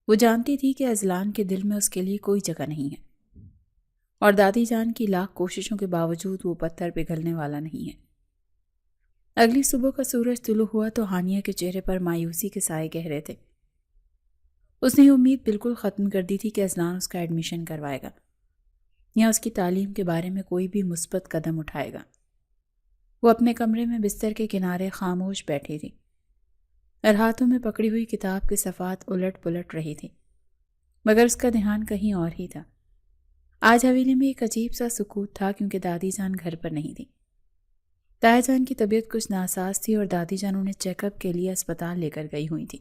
وہ جانتی تھی کہ اذلان کے دل میں اس کے لیے کوئی جگہ نہیں ہے، اور دادی جان کی لاکھ کوششوں کے باوجود وہ پتھر پگھلنے والا نہیں ہے۔ اگلی صبح کا سورج طلوع ہوا تو ہانیہ کے چہرے پر مایوسی کے سائے گہرے تھے۔ اس نے امید بالکل ختم کر دی تھی کہ اذلان اس کا ایڈمیشن کروائے گا یا اس کی تعلیم کے بارے میں کوئی بھی مثبت قدم اٹھائے گا۔ وہ اپنے کمرے میں بستر کے کنارے خاموش بیٹھی تھی اور ہاتھوں میں پکڑی ہوئی کتاب کے صفحات الٹ پلٹ رہی تھی، مگر اس کا دھیان کہیں اور ہی تھا۔ آج حویلی میں ایک عجیب سا سکوت تھا کیونکہ دادی جان گھر پر نہیں تھی۔ تایا جان کی طبیعت کچھ ناساز تھی اور دادی جان انہیں چیک اپ کے لیے اسپتال لے کر گئی ہوئی تھی۔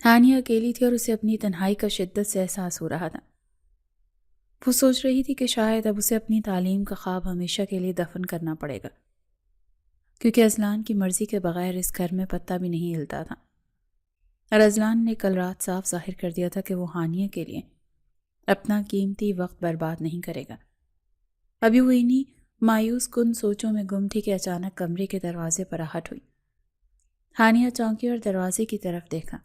ہانیہ اکیلی تھی اور اسے اپنی تنہائی کا شدت سے احساس ہو رہا تھا۔ وہ سوچ رہی تھی کہ شاید اب اسے اپنی تعلیم کا خواب ہمیشہ کے لیے دفن کرنا پڑے گا، کیونکہ اذلان کی مرضی کے بغیر اس گھر میں پتہ بھی نہیں ہلتا تھا، اور اذلان نے کل رات صاف ظاہر کر دیا تھا کہ وہ ہانیہ کے لیے اپنا قیمتی وقت برباد نہیں کرے گا۔ ابھی وہ انہی مایوس کن سوچوں میں گم تھی کہ اچانک کمرے کے دروازے پر آہٹ ہوئی۔ ہانیہ چونکی اور دروازے کی طرف دیکھا۔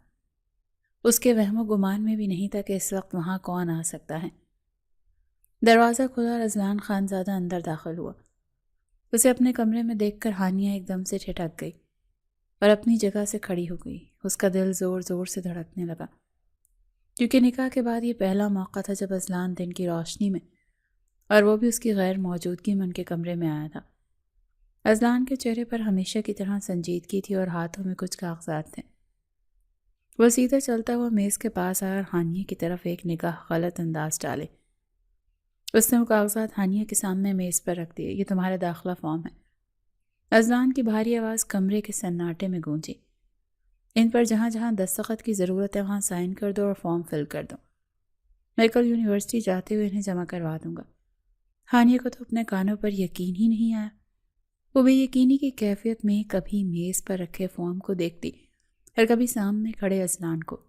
اس کے وہم و گمان میں بھی نہیں تھا کہ اس وقت وہاں کون آ سکتا ہے۔ دروازہ کھلا اور اذلان خانزادہ اندر داخل ہوا۔ اسے اپنے کمرے میں دیکھ کر ہانیہ ایک دم سے ٹھٹک گئی اور اپنی جگہ سے کھڑی ہو گئی۔ اس کا دل زور زور سے دھڑکنے لگا، کیونکہ نکاح کے بعد یہ پہلا موقع تھا جب اذلان دن کی روشنی میں، اور وہ بھی اس کی غیر موجودگی میں، ان کے کمرے میں آیا تھا۔ اذلان کے چہرے پر ہمیشہ کی طرح سنجیدگی تھی اور ہاتھوں میں کچھ کاغذات تھے۔ وہ سیدھا چلتا ہوا میز کے پاس آیا اور ہانیہ کی طرف ایک نگاہ غلط انداز ڈالے۔ اس نے وہ کاغذات ہانیہ کے سامنے میز پر رکھ دیے۔ یہ تمہارا داخلہ فارم ہے۔ اذلان کی بھاری آواز کمرے کے سناٹے میں گونجی۔ ان پر جہاں جہاں دستخط کی ضرورت ہے وہاں سائن کر دو اور فارم فل کر دو۔ میں کل یونیورسٹی جاتے ہوئے انہیں جمع کروا دوں گا۔ ہانیہ کو تو اپنے کانوں پر یقین ہی نہیں آیا۔ وہ بے یقینی کی کیفیت میں کبھی میز پر رکھے فارم کو دیکھتی اور کبھی سامنے کھڑے اذلان کو۔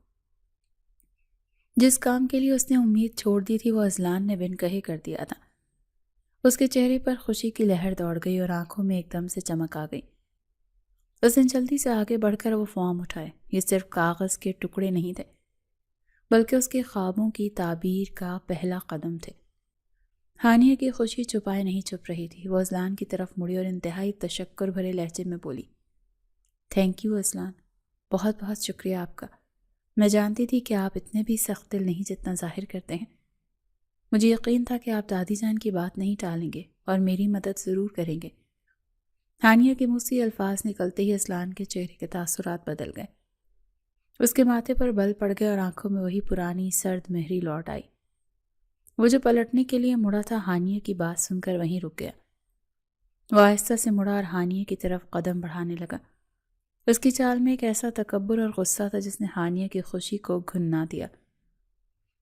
جس کام کے لیے اس نے امید چھوڑ دی تھی وہ اذلان نے بن کہے کر دیا تھا۔ اس کے چہرے پر خوشی کی لہر دوڑ گئی اور آنکھوں میں ایک دم سے چمک آ گئی۔ اس نے جلدی سے آگے بڑھ کر وہ فارم اٹھائے۔ یہ صرف کاغذ کے ٹکڑے نہیں تھے، بلکہ اس کے خوابوں کی تعبیر کا پہلا قدم تھے۔ ہانیہ کی خوشی چھپائے نہیں چھپ رہی تھی۔ وہ اذلان کی طرف مڑی اور انتہائی تشکر بھرے لہجے میں بولی، تھینک یو اذلان، بہت بہت شکریہ آپ کا۔ میں جانتی تھی کہ آپ اتنے بھی سخت دل نہیں جتنا ظاہر کرتے ہیں۔ مجھے یقین تھا کہ آپ دادی جان کی بات نہیں ٹالیں گے اور میری مدد ضرور کریں گے۔ ہانیہ کے منہ سے الفاظ نکلتے ہی اذلان کے چہرے کے تاثرات بدل گئے۔ اس کے ماتھے پر بل پڑ گئے اور آنکھوں میں وہی پرانی سرد مہری لوٹ آئی۔ وہ جو پلٹنے کے لیے مڑا تھا ہانیہ کی بات سن کر وہیں رک گیا۔ وہ آہستہ سے مڑا اور ہانیہ کی طرف قدم بڑھانے لگا۔ اس کی چال میں ایک ایسا تکبر اور غصہ تھا جس نے ہانیہ کی خوشی کو گھنا دیا۔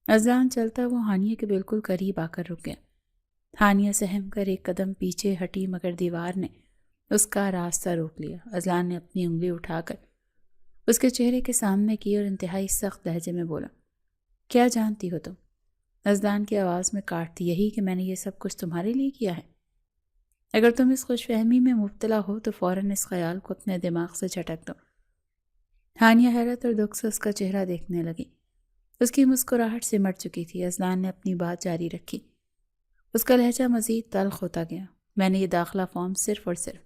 اذلان چلتا وہ ہانیہ کے بالکل قریب آ کر رک گیا۔ ہانیہ سہم کر ایک قدم پیچھے ہٹی مگر دیوار نے اس کا راستہ روک لیا۔ اذلان نے اپنی انگلی اٹھا کر اس کے چہرے کے سامنے کی اور انتہائی سخت لہجے میں بولا، کیا جانتی ہو تم؟ اذلان کی آواز میں کاٹ تھی، یہی کہ میں نے یہ سب کچھ تمہارے لیے کیا ہے۔ اگر تم اس خوش فہمی میں مبتلا ہو تو فوراً اس خیال کو اپنے دماغ سے جھٹک دو۔ ہانیہ حیرت اور دکھ سے اس کا چہرہ دیکھنے لگی۔ اس کی مسکراہٹ سمٹ چکی تھی۔ اذلان نے اپنی بات جاری رکھی۔ اس کا لہجہ مزید تلخ ہوتا گیا، میں نے یہ داخلہ فارم صرف اور صرف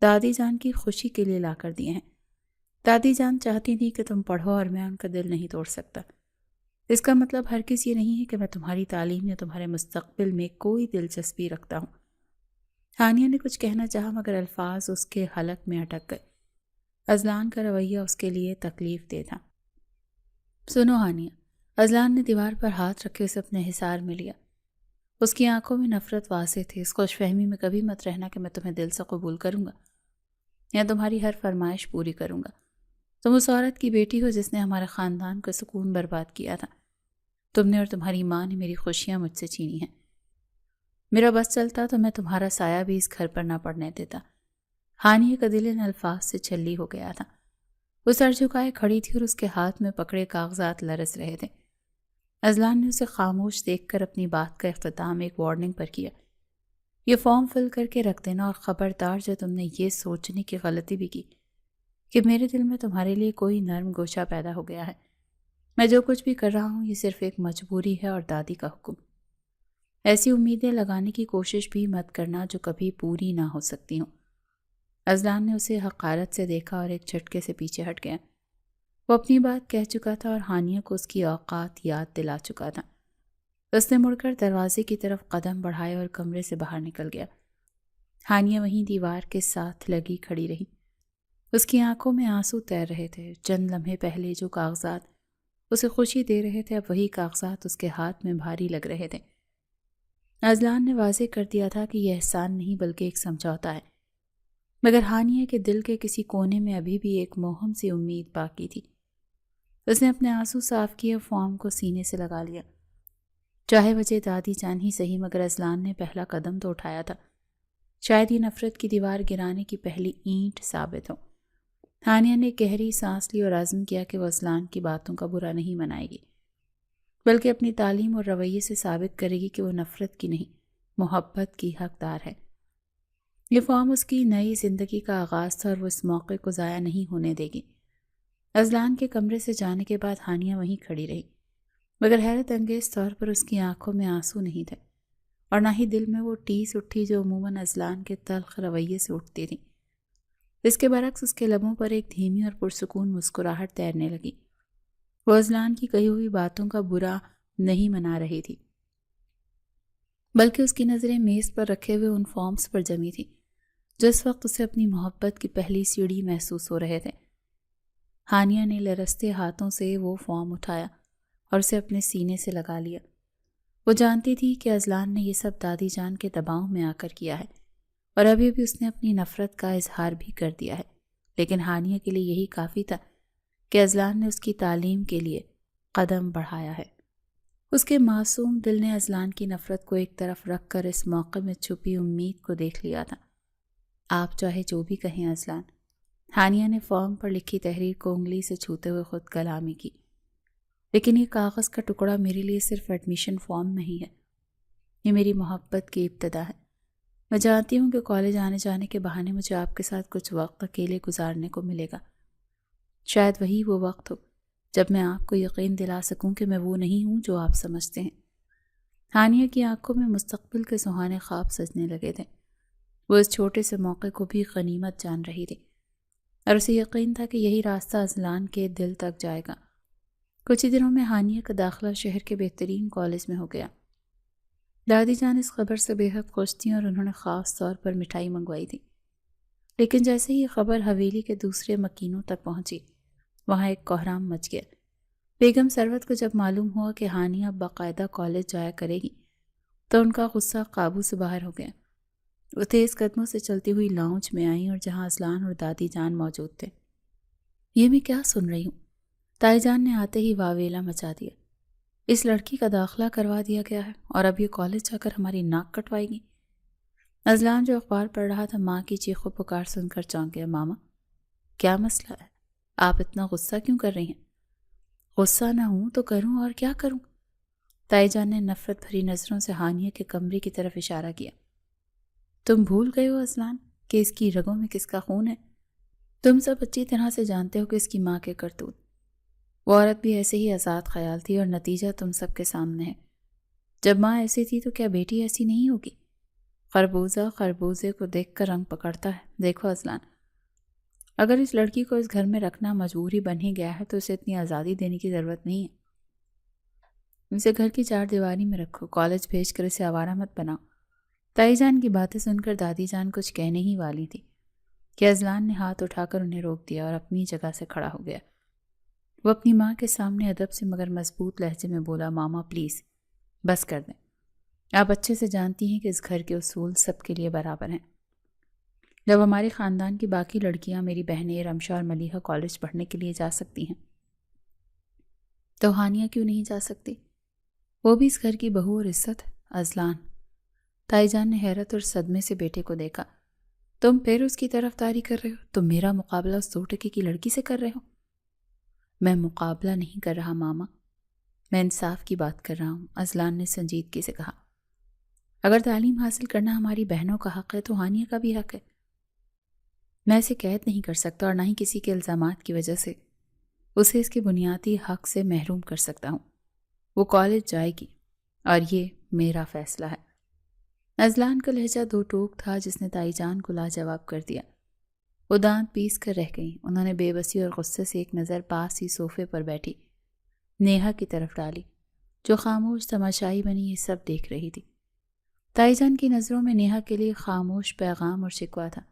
دادی جان کی خوشی کے لیے لا کر دیے ہیں۔ دادی جان چاہتی تھی کہ تم پڑھو اور میں ان کا دل نہیں توڑ سکتا۔ اس کا مطلب ہرگز یہ نہیں ہے کہ میں تمہاری تعلیم یا تمہارے مستقبل میں کوئی دلچسپی رکھتا ہوں۔ ہانیہ نے کچھ کہنا چاہا مگر الفاظ اس کے حلق میں اٹک گئے۔ اذلان کا رویہ اس کے لیے تکلیف دہ تھا۔ سنو ہانیہ، اذلان نے دیوار پر ہاتھ رکھے اسے اپنے حصار میں لیا۔ اس کی آنکھوں میں نفرت واضح تھی۔ اس خوش فہمی میں کبھی مت رہنا کہ میں تمہیں دل سے قبول کروں گا یا تمہاری ہر فرمائش پوری کروں گا۔ تم اس عورت کی بیٹی ہو جس نے ہمارے خاندان کا سکون برباد کیا تھا۔ تم نے اور تمہاری ماں نے میری خوشیاں مجھ سے چھینی ہیں۔ میرا بس چلتا تو میں تمہارا سایہ بھی اس گھر پر نہ پڑنے دیتا۔ ہانیہ کا دل ان الفاظ سے چھلی ہو گیا تھا۔ وہ سر جھکائے کھڑی تھی اور اس کے ہاتھ میں پکڑے کاغذات لرز رہے تھے۔ اذلان نے اسے خاموش دیکھ کر اپنی بات کا اختتام ایک وارننگ پر کیا، یہ فارم فل کر کے رکھ دینا، اور خبردار جو تم نے یہ سوچنے کی غلطی بھی کی کہ میرے دل میں تمہارے لیے کوئی نرم گوشہ پیدا ہو گیا ہے میں جو کچھ بھی کر رہا ہوں یہ صرف ایک مجبوری ہے اور دادی کا حکم۔ ایسی امیدیں لگانے کی کوشش بھی مت کرنا جو کبھی پوری نہ ہو سکتی ہوں۔ اذلان نے اسے حقارت سے دیکھا اور ایک جھٹکے سے پیچھے ہٹ گیا۔ وہ اپنی بات کہہ چکا تھا اور ہانیہ کو اس کی اوقات یاد دلا چکا تھا۔ اس نے مڑ کر دروازے کی طرف قدم بڑھائے اور کمرے سے باہر نکل گیا۔ ہانیہ وہیں دیوار کے ساتھ لگی کھڑی رہی۔ اس کی آنکھوں میں آنسو تیر رہے تھے۔ چند لمحے پہلے جو کاغذات اسے خوشی دے رہے تھے اب وہی کاغذات اس کے ہاتھ میں بھاری لگ رہے تھے۔ اذلان نے واضح کر دیا تھا کہ یہ احسان نہیں بلکہ ایک سمجھوتا ہے، مگر ہانیہ کے دل کے کسی کونے میں ابھی بھی ایک موہم سی امید باقی تھی۔ اس نے اپنے آنسو صاف کیے اور فارم کو سینے سے لگا لیا۔ چاہے وجہ دادی جان ہی صحیح، مگر اذلان نے پہلا قدم تو اٹھایا تھا۔ شاید یہ نفرت کی دیوار گرانے کی پہلی اینٹ ثابت ہو۔ ہانیہ نے گہری سانس لی اور عزم کیا کہ وہ اذلان کی باتوں کا برا نہیں منائے گی، بلکہ اپنی تعلیم اور رویے سے ثابت کرے گی کہ وہ نفرت کی نہیں، محبت کی حقدار ہے۔ یہ فارم اس کی نئی زندگی کا آغاز تھا اور وہ اس موقع کو ضائع نہیں ہونے دے گی۔ اذلان کے کمرے سے جانے کے بعد ہانیہ وہیں کھڑی رہی، مگر حیرت انگیز طور پر اس کی آنکھوں میں آنسو نہیں تھے اور نہ ہی دل میں وہ ٹیس اٹھی جو عموماً اذلان کے تلخ رویے سے اٹھتی تھی۔ اس کے برعکس اس کے لبوں پر ایک دھیمی اور پرسکون مسکراہٹ تیرنے لگی۔ وہ اذلان کی کہی ہوئی باتوں کا برا نہیں منا رہی تھی، بلکہ اس کی نظریں میز پر رکھے ہوئے ان فارمز پر جمی تھی جو اس وقت اسے اپنی محبت کی پہلی سیڑھی محسوس ہو رہے تھے۔ ہانیہ نے لرزتے ہاتھوں سے وہ فارم اٹھایا اور اسے اپنے سینے سے لگا لیا۔ وہ جانتی تھی کہ اذلان نے یہ سب دادی جان کے دباؤ میں آ کر کیا ہے اور ابھی بھی اس نے اپنی نفرت کا اظہار بھی کر دیا ہے، لیکن ہانیہ کے لیے یہی کافی تھا کہ اذلان نے اس کی تعلیم کے لیے قدم بڑھایا ہے۔ اس کے معصوم دل نے اذلان کی نفرت کو ایک طرف رکھ کر اس موقع میں چھپی امید کو دیکھ لیا تھا۔ آپ چاہے جو بھی کہیں اذلان، ہانیہ نے فارم پر لکھی تحریر کو انگلی سے چھوتے ہوئے خود کلامی کی، لیکن یہ کاغذ کا ٹکڑا میرے لیے صرف ایڈمیشن فارم نہیں ہے، یہ میری محبت کی ابتدا ہے۔ میں جانتی ہوں کہ کالج آنے جانے کے بہانے مجھے آپ کے ساتھ کچھ وقت اکیلے گزارنے کو ملے گا۔ شاید وہی وہ وقت ہو جب میں آپ کو یقین دلا سکوں کہ میں وہ نہیں ہوں جو آپ سمجھتے ہیں۔ ہانیہ کی آنکھوں میں مستقبل کے سہانے خواب سجنے لگے تھے۔ وہ اس چھوٹے سے موقع کو بھی غنیمت جان رہی تھی اور اسے یقین تھا کہ یہی راستہ اذلان کے دل تک جائے گا۔ کچھ ہی دنوں میں ہانیہ کا داخلہ شہر کے بہترین کالج میں ہو گیا۔ دادی جان اس خبر سے بے حد خوش تھیں اور انہوں نے خاص طور پر مٹھائی منگوائی تھی، لیکن جیسے ہی یہ خبر حویلی کے دوسرے مکینوں تک پہنچی وہاں ایک کوہرام مچ گیا۔ بیگم ثروت کو جب معلوم ہوا کہ ہانیہ اب باقاعدہ کالج جایا کرے گی تو ان کا غصہ قابو سے باہر ہو گیا۔ وہ تیز قدموں سے چلتی ہوئی لاؤنج میں آئیں اور جہاں اذلان اور دادی جان موجود تھے۔ یہ میں کیا سن رہی ہوں؟ تائی جان نے آتے ہی واویلا مچا دیا۔ اس لڑکی کا داخلہ کروا دیا گیا ہے اور اب یہ کالج جا کر ہماری ناک کٹوائے گی۔ اذلان جو اخبار پڑھ رہا تھا ماں کی چیخ و پکار سن کر چونک گیا۔ ماما، کیا مسئلہ ہے؟ آپ اتنا غصہ کیوں کر رہی ہیں؟ غصہ نہ ہوں تو کروں اور کیا کروں؟ تائی جان نے نفرت بھری نظروں سے ہانیہ کے کمرے کی طرف اشارہ کیا۔ تم بھول گئے ہو اذلان کہ اس کی رگوں میں کس کا خون ہے؟ تم سب اچھی طرح سے جانتے ہو کہ اس کی ماں کے کرتوت۔ وہ عورت بھی ایسے ہی آزاد خیال تھی اور نتیجہ تم سب کے سامنے ہے۔ جب ماں ایسی تھی تو کیا بیٹی ایسی نہیں ہوگی؟ خربوزہ خربوزے کو دیکھ کر رنگ پکڑتا ہے۔ دیکھو اذلان، اگر اس لڑکی کو اس گھر میں رکھنا مجبوری بن ہی گیا ہے تو اسے اتنی آزادی دینے کی ضرورت نہیں ہے۔ اسے گھر کی چار دیواری میں رکھو، کالج بھیج کر اسے آوارہ مت بناؤ۔ تائی جان کی باتیں سن کر دادی جان کچھ کہنے ہی والی تھی کہ اذلان نے ہاتھ اٹھا کر انہیں روک دیا اور اپنی جگہ سے کھڑا ہو گیا۔ وہ اپنی ماں کے سامنے ادب سے مگر مضبوط لہجے میں بولا، ماما پلیز بس کر دیں۔ آپ اچھے سے جانتی ہیں کہ اس گھر کے اصول سب کے لیے برابر ہیں۔ جب ہمارے خاندان کی باقی لڑکیاں، میری بہنیں رمشا اور ملیحہ کالج پڑھنے کے لیے جا سکتی ہیں تو ہانیہ کیوں نہیں جا سکتی؟ وہ بھی اس گھر کی بہو اور عزت ہے۔ اذلان، تائی جان نے حیرت اور صدمے سے بیٹے کو دیکھا۔ تم پھر اس کی طرفداری کر رہے ہو؟ تم میرا مقابلہ اس 2 ٹکے کی لڑکی سے کر رہے ہو؟ میں مقابلہ نہیں کر رہا ماما، میں انصاف کی بات کر رہا ہوں، اذلان نے سنجیدگی سے کہا۔ اگر تعلیم حاصل کرنا ہماری بہنوں کا حق ہے تو ہانیہ کا بھی حق ہے۔ میں اسے قید نہیں کر سکتا اور نہ ہی کسی کے الزامات کی وجہ سے اسے اس کے بنیادی حق سے محروم کر سکتا ہوں۔ وہ کالج جائے گی اور یہ میرا فیصلہ ہے۔ اذلان کا لہجہ دو ٹوک تھا جس نے تائی جان کو لاجواب کر دیا۔ وہ دانت پیس کر رہ گئیں۔ انہوں نے بے بسی اور غصے سے ایک نظر پاس ہی صوفے پر بیٹھی نیہا کی طرف ڈالی، جو خاموش تماشائی بنی یہ سب دیکھ رہی تھی۔ تائی جان کی نظروں میں نیہا کے لیے خاموش پیغام اور شکوہ تھا۔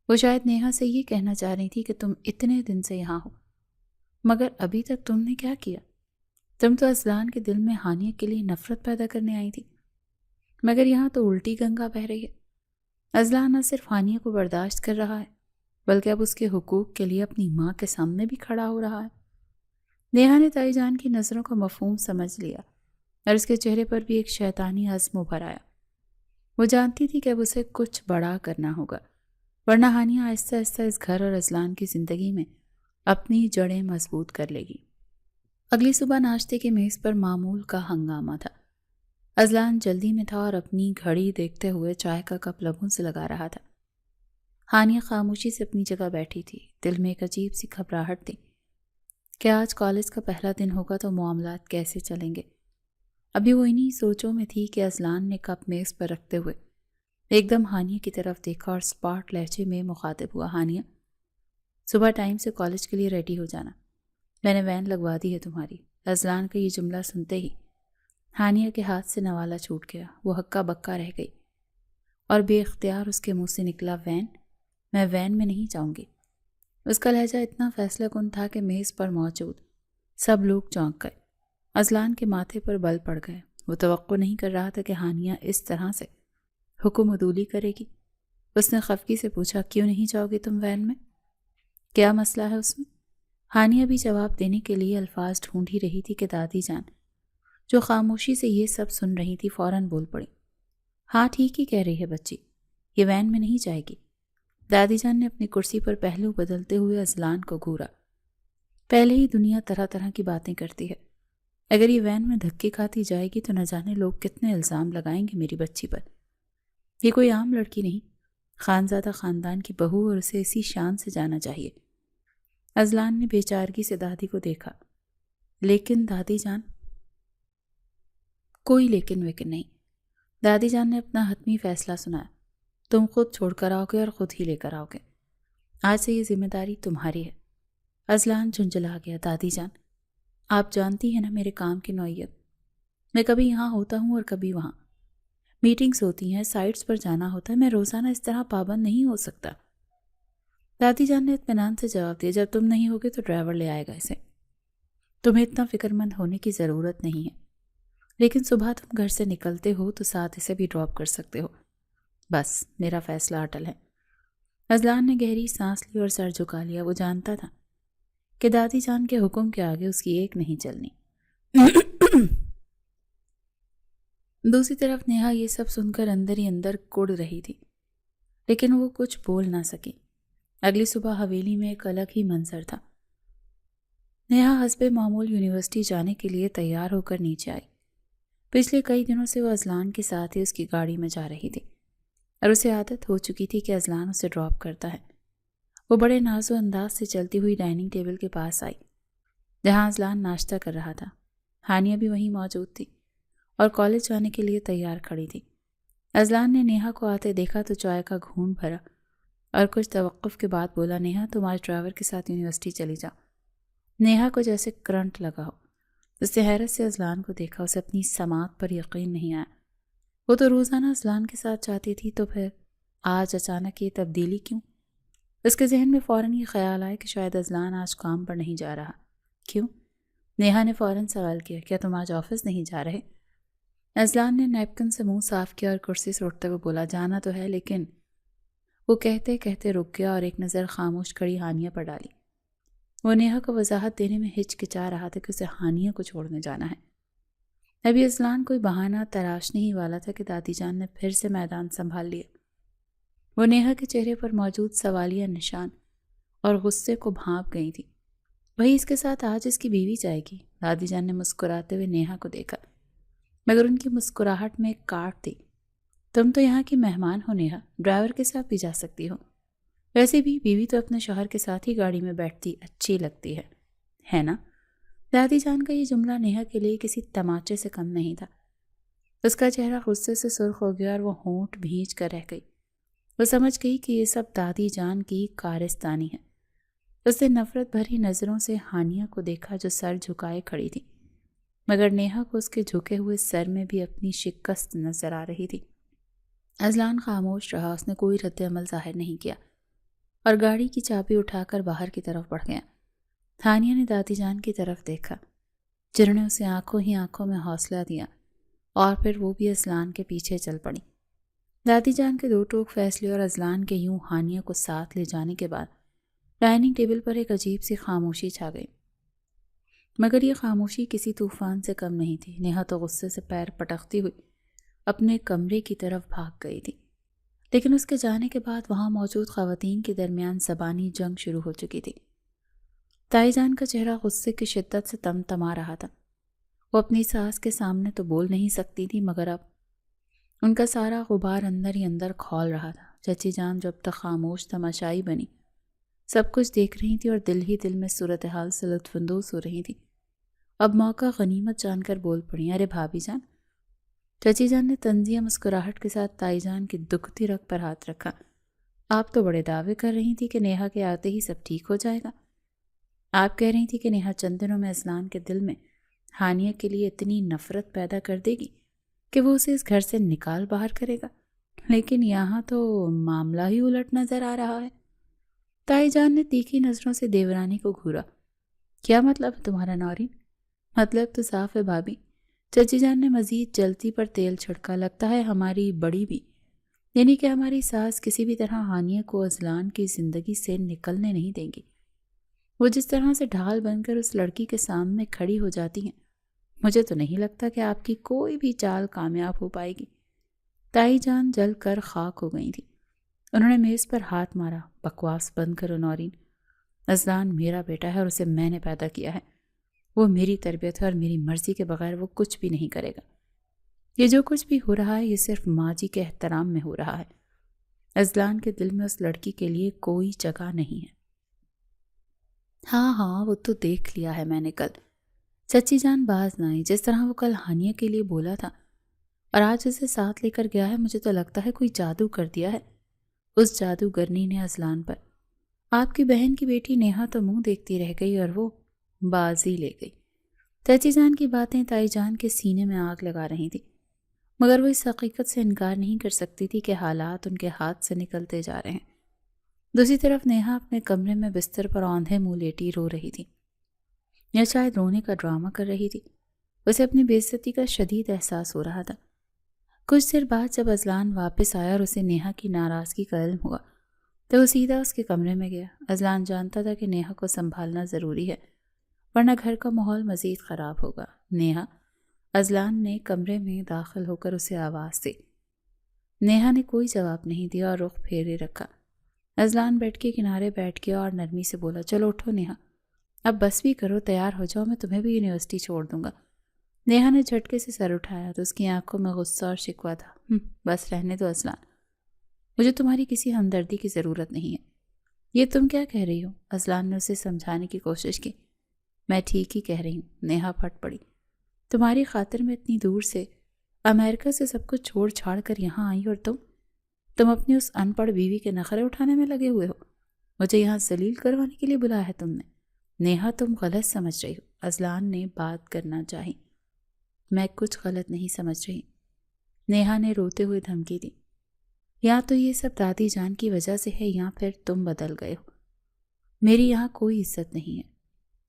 وہ شاید نیہا سے یہ کہنا چاہ رہی تھی کہ تم اتنے دن سے یہاں ہو، مگر ابھی تک تم نے کیا کیا؟ تم تو اذلان کے دل میں ہانیہ کے لیے نفرت پیدا کرنے آئی تھی، مگر یہاں تو الٹی گنگا بہہ رہی ہے۔ اذلان نہ صرف ہانیہ کو برداشت کر رہا ہے بلکہ اب اس کے حقوق کے لیے اپنی ماں کے سامنے بھی کھڑا ہو رہا ہے۔ نیہا نے تائی جان کی نظروں کا مفہوم سمجھ لیا اور اس کے چہرے پر بھی ایک شیطانی عزم ابھر آیا۔ وہ جانتی تھی کہ اب اسے کچھ بڑا کرنا ہوگا، ورنہ ہانیہ آہستہ آہستہ اس گھر اور اذلان کی زندگی میں اپنی جڑیں مضبوط کر لے گی۔ اگلی صبح ناشتے کی میز پر معمول کا ہنگامہ تھا۔ اذلان جلدی میں تھا اور اپنی گھڑی دیکھتے ہوئے چائے کا کپ لبوں سے لگا رہا تھا۔ ہانیہ خاموشی سے اپنی جگہ بیٹھی تھی، دل میں ایک عجیب سی گھبراہٹ تھی کہ آج کالج کا پہلا دن ہوگا تو معاملات کیسے چلیں گے۔ ابھی وہ انہی سوچوں میں تھی کہ اذلان نے کپ میز پر رکھتے ہوئے ایک دم ہانیہ کی طرف دیکھا اور سپاٹ لہجے میں مخاطب ہوا، ہانیہ صبح ٹائم سے کالج کے لیے ریڈی ہو جانا، میں نے وین لگوا دی ہے تمہاری۔ اذلان کا یہ جملہ سنتے ہی ہانیہ کے ہاتھ سے نوالا چھوٹ گیا، وہ ہکا بکا رہ گئی اور بے اختیار اس کے منہ سے نکلا، وین؟ میں وین میں نہیں جاؤں گی۔ اس کا لہجہ اتنا فیصلہ کن تھا کہ میز پر موجود سب لوگ چونک گئے۔ اذلان کے ماتھے پر بل پڑ گئے۔ وہ توقع نہیں کر رہا تھا کہ ہانیہ اس طرح سے حکم عدولی کرے گی۔ اس نے خفگی سے پوچھا، کیوں نہیں جاؤ گی تم وین میں؟ کیا مسئلہ ہے اس میں؟ ہانیہ بھی جواب دینے کے لیے الفاظ ڈھونڈ ہی رہی تھی کہ دادی جان، جو خاموشی سے یہ سب سن رہی تھی، فوراً بول پڑی، ہاں ٹھیک ہی کہہ رہی ہے بچی، یہ وین میں نہیں جائے گی۔ دادی جان نے اپنی کرسی پر پہلو بدلتے ہوئے اذلان کو گھورا۔ پہلے ہی دنیا طرح طرح کی باتیں کرتی ہے، اگر یہ وین میں دھکے کھاتی جائے گی تو نہ جانے لوگ کتنے الزام لگائیں گے میری بچی پر۔ یہ کوئی عام لڑکی نہیں، خانزادہ خاندان کی بہو، اور اسے اسی شان سے جانا چاہیے۔ اذلان نے بے چارگی سے دادی کو دیکھا۔ لیکن دادی جان؟ کوئی لیکن ویکن نہیں۔ دادی جان نے اپنا حتمی فیصلہ سنایا، تم خود چھوڑ کر آؤ گے اور خود ہی لے کر آؤ گے۔ آج سے یہ ذمہ داری تمہاری ہے۔ اذلان جھنجھلا گیا، دادی جان آپ جانتی ہیں نا میرے کام کی نوعیت، میں کبھی یہاں ہوتا ہوں اور کبھی وہاں، میٹنگز ہوتی ہیں، سائٹس پر جانا ہوتا ہے، میں روزانہ اس طرح پابند نہیں ہو سکتا۔ دادی جان نے اطمینان سے جواب دیا، جب تم نہیں ہوگے تو ڈرائیور لے آئے گا اسے، تمہیں اتنا فکر مند ہونے کی ضرورت نہیں ہے، لیکن صبح تم گھر سے نکلتے ہو تو ساتھ اسے بھی ڈراپ کر سکتے ہو۔ بس میرا فیصلہ اٹل ہے۔ اذلان نے گہری سانس لی اور سر جھکا لیا۔ وہ جانتا تھا کہ دادی جان کے حکم کے آگے اس کی ایک نہیں چلنی۔ دوسری طرف نیہا یہ سب سن کر اندر ہی اندر کڑ رہی تھی، لیکن وہ کچھ بول نہ سکی۔ اگلی صبح حویلی میں ایک الگ ہی منظر تھا۔ نیہا حسب معمول یونیورسٹی جانے کے لیے تیار ہو کر نیچے آئی۔ پچھلے کئی دنوں سے وہ اذلان کے ساتھ ہی اس کی گاڑی میں جا رہی تھی اور اسے عادت ہو چکی تھی کہ اذلان اسے ڈراپ کرتا ہے۔ وہ بڑے ناز و انداز سے چلتی ہوئی ڈائننگ ٹیبل کے پاس آئی جہاں اذلان ناشتہ کر رہا تھا۔ ہانیہ بھی وہیں موجود تھی اور کالج جانے کے لیے تیار کھڑی تھی۔ اذلان نے نیہا کو آتے دیکھا تو چائے کا گھونٹ بھرا اور کچھ توقف کے بعد بولا، نیہا تم آج ڈرائیور کے ساتھ یونیورسٹی چلی جاؤ۔ نیہا کو جیسے کرنٹ لگا ہو، اس نے حیرت سے اذلان کو دیکھا۔ اسے اپنی سماعت پر یقین نہیں آیا۔ وہ تو روزانہ اذلان کے ساتھ جاتی تھی، تو پھر آج اچانک یہ تبدیلی کیوں؟ اس کے ذہن میں فوراً یہ خیال آیا کہ شاید اذلان آج کام پر نہیں جا رہا۔ کیوں؟ نیہا نے فوراً سوال کیا، کیا تم آج آفس نہیں جا رہے؟ اذلان نے نیپکن سے منہ صاف کیا اور کرسی سے اٹھتے ہوئے بولا، جانا تو ہے لیکن… وہ کہتے کہتے رک گیا اور ایک نظر خاموش کھڑی ہانیہ پر ڈالی۔ وہ نیہا کو وضاحت دینے میں ہچکچا رہا تھا کہ اسے ہانیہ کو چھوڑنے جانا ہے۔ ابھی اذلان کوئی بہانہ تراشنے ہی والا تھا کہ دادی جان نے پھر سے میدان سنبھال لیا۔ وہ نیہا کے چہرے پر موجود سوالیہ نشان اور غصے کو بھانپ گئی تھی۔ وہی اس کے ساتھ آج اس کی بیوی جائے گی۔ دادی جان نے مسکراتے ہوئے نیہا کو دیکھا، مگر ان کی مسکراہٹ میں ایک کاٹ تھی۔ تم تو یہاں کی مہمان ہو نیہا، ڈرائیور کے ساتھ بھی جا سکتی ہو۔ ویسے بھی بیوی تو اپنے شوہر کے ساتھ ہی گاڑی میں بیٹھتی اچھی لگتی ہے۔ ہے نا؟ دادی جان کا یہ جملہ نیہا کے لیے کسی تماچے سے کم نہیں تھا۔ اس کا چہرہ غصے سے سرخ ہو گیا اور وہ ہونٹ بھینچ کر رہ گئی۔ وہ سمجھ گئی کہ یہ سب دادی جان کی کارستانی ہے۔ اس نے نفرت بھری نظروں سے ہانیہ کو دیکھا جو سر جھکائے کھڑی تھی، مگر نیہا کو اس کے جھکے ہوئے سر میں بھی اپنی شکست نظر آ رہی تھی۔ اذلان خاموش رہا، اس نے کوئی رد عمل ظاہر نہیں کیا اور گاڑی کی چابی اٹھا کر باہر کی طرف بڑھ گیا۔ ہانیہ نے دادی جان کی طرف دیکھا، جنہوں نے اسے آنکھوں ہی آنکھوں میں حوصلہ دیا، اور پھر وہ بھی اذلان کے پیچھے چل پڑی۔ دادی جان کے دو ٹوک فیصلے اور اذلان کے یوں ہانیہ کو ساتھ لے جانے کے بعد ڈائننگ ٹیبل پر ایک عجیب سی خاموشی چھا گئی، مگر یہ خاموشی کسی طوفان سے کم نہیں تھی۔ نیہا تو غصے سے پیر پٹکتی ہوئی اپنے کمرے کی طرف بھاگ گئی تھی، لیکن اس کے جانے کے بعد وہاں موجود خواتین کے درمیان زبانی جنگ شروع ہو چکی تھی۔ تائی جان کا چہرہ غصے کی شدت سے تمتما رہا تھا۔ وہ اپنی ساس کے سامنے تو بول نہیں سکتی تھی، مگر اب ان کا سارا غبار اندر ہی اندر کھول رہا تھا۔ چچی جان جب تک خاموش تماشائی بنی، سب کچھ دیکھ رہی تھی اور دل ہی دل میں صورتحال سے لطف اندوز ہو رہی تھی۔ اب موقع غنیمت جان کر بول پڑی، ارے بھابھی جان۔ چچی جان نے طنزیہ مسکراہٹ کے ساتھ تائی جان کی دکھتی رگ پر ہاتھ رکھا، آپ تو بڑے دعوے کر رہی تھی کہ نیہا کے آتے ہی سب ٹھیک ہو جائے گا۔ آپ کہہ رہی تھی کہ نیہا چند دنوں میں اذلان کے دل میں ہانیہ کے لیے اتنی نفرت پیدا کر دے گی کہ وہ اسے اس گھر سے نکال باہر کرے گا، لیکن یہاں تو معاملہ ہی الٹ نظر آ رہا ہے۔ تائی جان نے تیکھی نظروں سے دیورانی کو گھورا، کیا مطلب ہے تمہارا نورین؟ مطلب تو صاف ہے بھابھی۔ چچی جان نے مزید جلتی پر تیل چھڑکا، لگتا ہے ہماری بڑی بھی، یعنی کہ ہماری ساس کسی بھی طرح ہانیہ کو اذلان کی زندگی سے نکلنے نہیں دیں گی۔ وہ جس طرح سے ڈھال بن کر اس لڑکی کے سامنے کھڑی ہو جاتی ہیں، مجھے تو نہیں لگتا کہ آپ کی کوئی بھی چال کامیاب ہو پائے گی۔ تائی جان جل کر خاک ہو گئی تھی۔ انہوں نے میز پر ہاتھ مارا، بکواس بند کرو نورین۔ اذلان میرا بیٹا ہے اور اسے میں نے پیدا کیا ہے۔ وہ میری تربیت ہے اور میری مرضی کے بغیر وہ کچھ بھی نہیں کرے گا۔ یہ جو کچھ بھی ہو رہا ہے یہ صرف ماں جی کے احترام میں ہو رہا ہے۔ اذلان کے دل میں اس لڑکی کے لیے کوئی جگہ نہیں ہے۔ ہاں وہ تو دیکھ لیا ہے میں نے کل۔ چچی جان باز نہ آئی، جس طرح وہ کل ہانیہ کے لیے بولا تھا اور آج اسے ساتھ لے کر گیا ہے، مجھے تو لگتا ہے کوئی جادو کر دیا ہے اس جادوگرنی نے اذلان پر۔ آپ کی بہن کی بیٹی نیہا تو منہ دیکھتی رہ گئی اور وہ بازی لے گئی۔ چچی جان کی باتیں تائی جان کے سینے میں آگ لگا رہی تھی، مگر وہ اس حقیقت سے انکار نہیں کر سکتی تھی کہ حالات ان کے ہاتھ سے نکلتے جا رہے ہیں۔ دوسری طرف نیہا اپنے کمرے میں بستر پر اوندھے منہ لیٹی رو رہی تھی، یا شاید رونے کا ڈرامہ کر رہی تھی۔ اسے اپنی بے عزتی کا شدید احساس ہو رہا تھا۔ کچھ دیر بعد جب اذلان واپس آیا اور اسے نیہا کی ناراضگی کا علم ہوا تو وہ سیدھا اس کے کمرے میں گیا۔ اذلان جانتا تھا کہ نیہا کو سنبھالنا ضروری ہے، ورنہ گھر کا ماحول مزید خراب ہوگا۔ نیہا، اذلان نے کمرے میں داخل ہو کر اسے آواز دی۔ نیہا نے کوئی جواب نہیں دیا اور رخ پھیرے رکھا۔ اذلان بیڈ کے کنارے بیٹھ گیا اور نرمی سے بولا، چلو اٹھو نیہا، اب بس بھی کرو، تیار ہو جاؤ، میں تمہیں بھی یونیورسٹی چھوڑ دوں گا۔ نیہا نے جھٹکے سے سر اٹھایا تو اس کی آنکھوں میں غصہ اور شکوہ تھا۔ بس رہنے دو اذلان، مجھے تمہاری کسی ہمدردی کی ضرورت نہیں ہے۔ یہ تم کیا کہہ رہی ہو؟ اذلان نے اسے سمجھانے کی کوشش کی۔ میں ٹھیک ہی کہہ رہی ہوں، نیہا پھٹ پڑی۔ تمہاری خاطر میں اتنی دور سے امریکہ سے سب کچھ چھوڑ چھاڑ کر یہاں آئی اور تم اپنی اس ان پڑھ بیوی کے نخرے اٹھانے میں لگے ہوئے ہو۔ مجھے یہاں ذلیل کروانے کے لیے بلایا ہے تم نے۔ نیہا تم غلط سمجھ رہی ہو، اذلان نے بات کرنا چاہی۔ میں کچھ غلط نہیں سمجھ رہی، نیہا نے روتے ہوئے دھمکی دی۔ یا تو یہ سب دادی جان کی وجہ سے ہے یا پھر تم بدل گئے ہو۔ میری یہاں کوئی عزت نہیں ہے،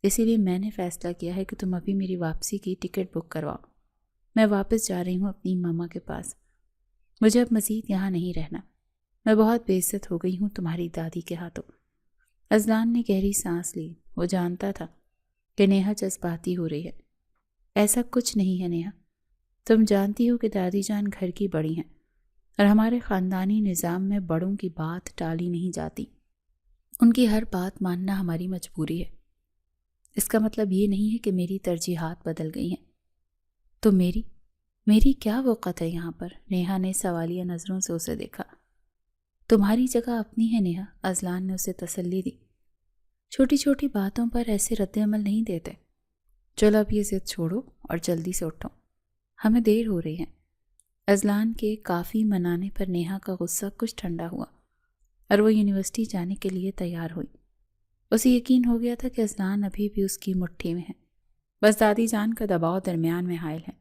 اسی لیے میں نے فیصلہ کیا ہے کہ تم ابھی میری واپسی کی ٹکٹ بک کرواؤ۔ میں واپس جا رہی ہوں اپنی ماما کے پاس، مجھے اب مزید یہاں نہیں رہنا۔ میں بہت بے عزت ہو گئی ہوں تمہاری دادی کے ہاتھوں۔ اذلان نے گہری سانس لی۔ وہ جانتا تھا کہ نیہا جذباتی ہو رہی ہے۔ ایسا کچھ نہیں ہے نیہا، تم جانتی ہو کہ دادی جان گھر کی بڑی ہیں اور ہمارے خاندانی نظام میں بڑوں کی بات ٹالی نہیں جاتی۔ ان کی ہر بات ماننا ہماری مجبوری ہے۔ اس کا مطلب یہ نہیں ہے کہ میری ترجیحات بدل گئی ہیں۔ تو میری کیا وقت ہے یہاں پر؟ نیہا نے سوالیہ نظروں سے اسے دیکھا۔ تمہاری جگہ اپنی ہے نیہا، اذلان نے اسے تسلی دی۔ چھوٹی چھوٹی باتوں پر ایسے رد عمل نہیں دیتے۔ چلو اب یہ ضد چھوڑو اور جلدی سے اٹھو، ہمیں دیر ہو رہی ہے۔ اذلان کے کافی منانے پر نیہا کا غصہ کچھ ٹھنڈا ہوا اور وہ یونیورسٹی جانے کے لیے تیار ہوئی۔ اسے یقین ہو گیا تھا کہ اذلان ابھی بھی اس کی مٹھی میں ہے، بس دادی جان کا دباؤ درمیان میں حائل ہے۔